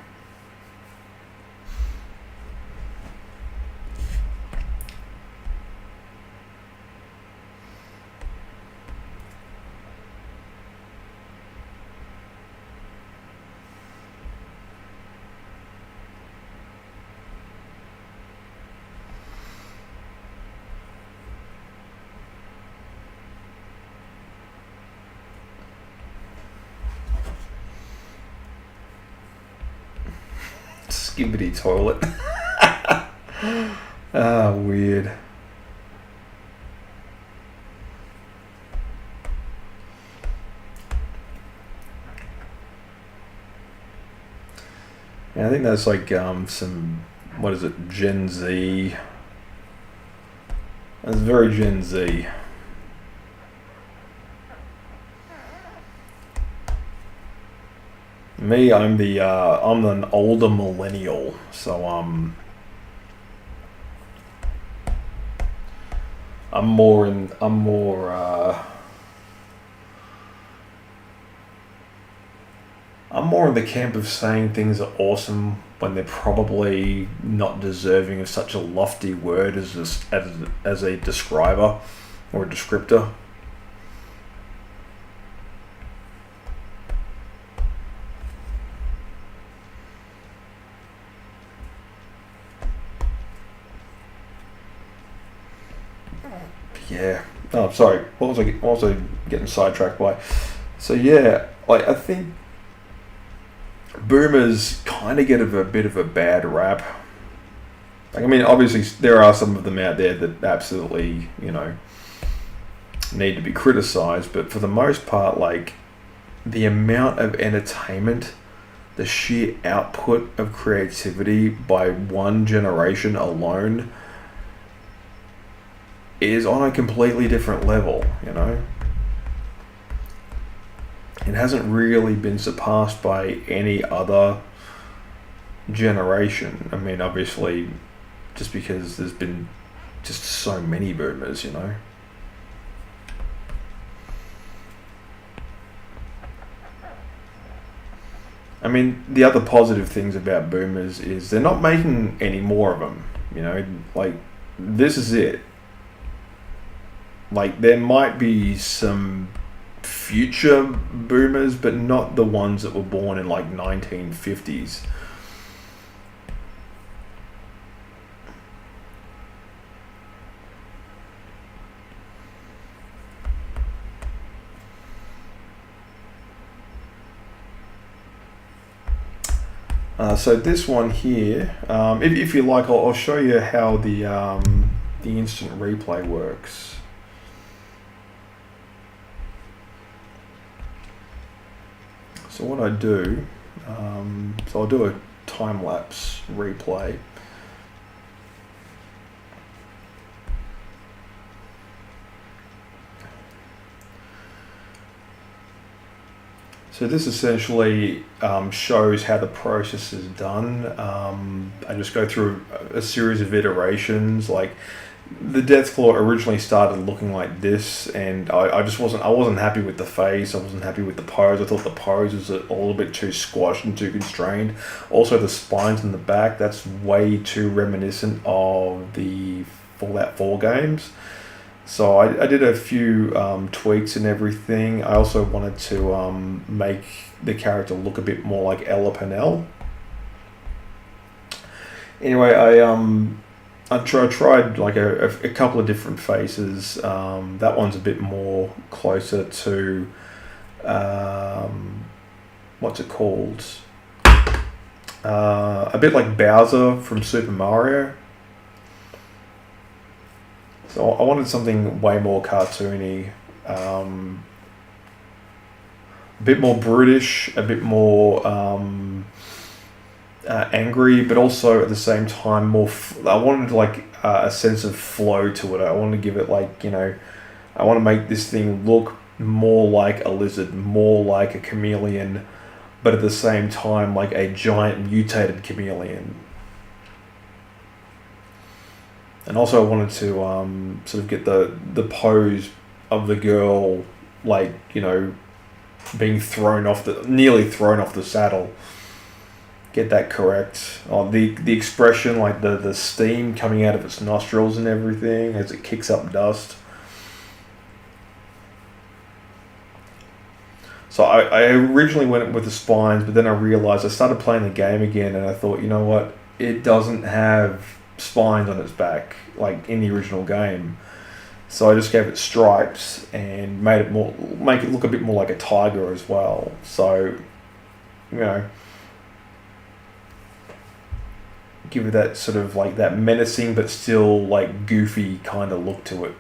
Skibbity toilet. Ah, weird. Yeah, I think that's like some, what is it, Gen Z. That's very Gen Z. Me, I'm an older millennial, so I'm more in the camp of saying things are awesome when they're probably not deserving of such a lofty word as a describer or a descriptor. Yeah. Oh, sorry. What was I getting sidetracked by? So yeah, like I think boomers kind of get a bit of a bad rap. Like, I mean, obviously there are some of them out there that absolutely, need to be criticized, but for the most part, like, the amount of entertainment, the sheer output of creativity by one generation alone is on a completely different level, It hasn't really been surpassed by any other generation. I mean, obviously, just because there's been just so many boomers, I mean, the other positive things about boomers is they're not making any more of them, like, this is it. Like, there might be some future boomers, but not the ones that were born in like 1950s. So this one here, if you like, I'll show you how the instant replay works. So what I do, so I'll do a time-lapse replay. So this essentially shows how the process is done. I just go through a series of iterations. Like, the death claw originally started looking like this, and I wasn't happy with the face. I wasn't happy with the pose. I thought the pose was a little bit too squashed and too constrained. Also, the spines in the back, that's way too reminiscent of the Fallout 4 games. So I did a few tweaks and everything. I also wanted to make the character look a bit more like Ella Pennell. Anyway, I tried like a couple of different faces. That one's a bit more closer to what's it called? A bit like Bowser from Super Mario. So I wanted something way more cartoony, a bit more brutish, a bit more angry, but also at the same time more. I wanted like a sense of flow to it. I wanted to give it like I want to make this thing look more like a lizard, more like a chameleon, but at the same time like a giant mutated chameleon. And also I wanted to sort of get the pose of the girl, like, you know, being nearly thrown off the saddle. Get that correct. Oh, the expression, like the steam coming out of its nostrils and everything as it kicks up dust. So I originally went with the spines, but then I realized I started playing the game again, and I thought, you know what, it doesn't have spines on its back like in the original game. So I just gave it stripes and make it look a bit more like a tiger as well. So, you know, give it that sort of like that menacing but still like goofy kind of look to it.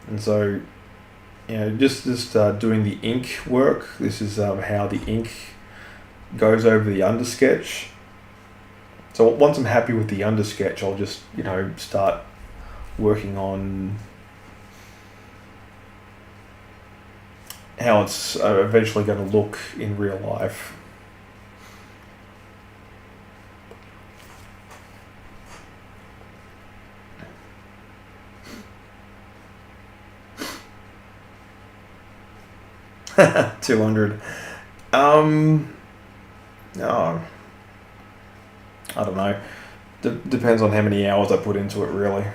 And so, you know, just doing the ink work. This is how the ink goes over the undersketch. So once I'm happy with the undersketch, I'll just, you know, start working on how it's eventually going to look in real life. $200. No, I don't know. Depends on how many hours I put into it, really.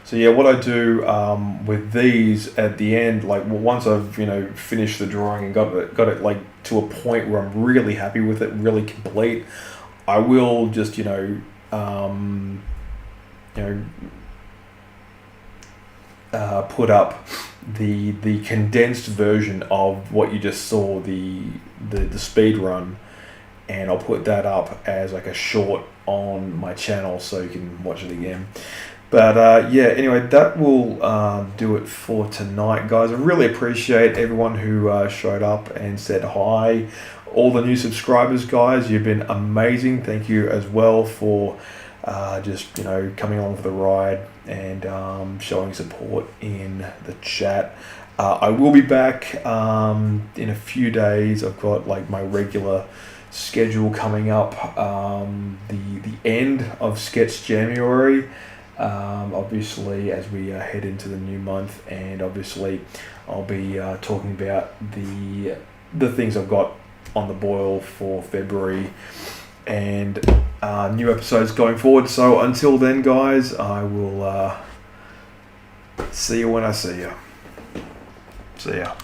So yeah, what I do with these at the end, like once I've, you know, finished the drawing and got it like to a point where I'm really happy with it, really complete, I will just, you know, put up the condensed version of what you just saw, the speed run, and I'll put that up as like a short on my channel so you can watch it again. But yeah, anyway, that will do it for tonight, guys. I really appreciate everyone who showed up and said hi. All the new subscribers, guys, you've been amazing. Thank you as well for just, you know, coming along for the ride and showing support in the chat. I will be back in a few days. I've got like my regular schedule coming up. The end of Sketch January. Obviously, as we head into the new month, and obviously I'll be talking about the things I've got on the boil for February and new episodes going forward. So until then, guys, I will see you when I see you. See ya.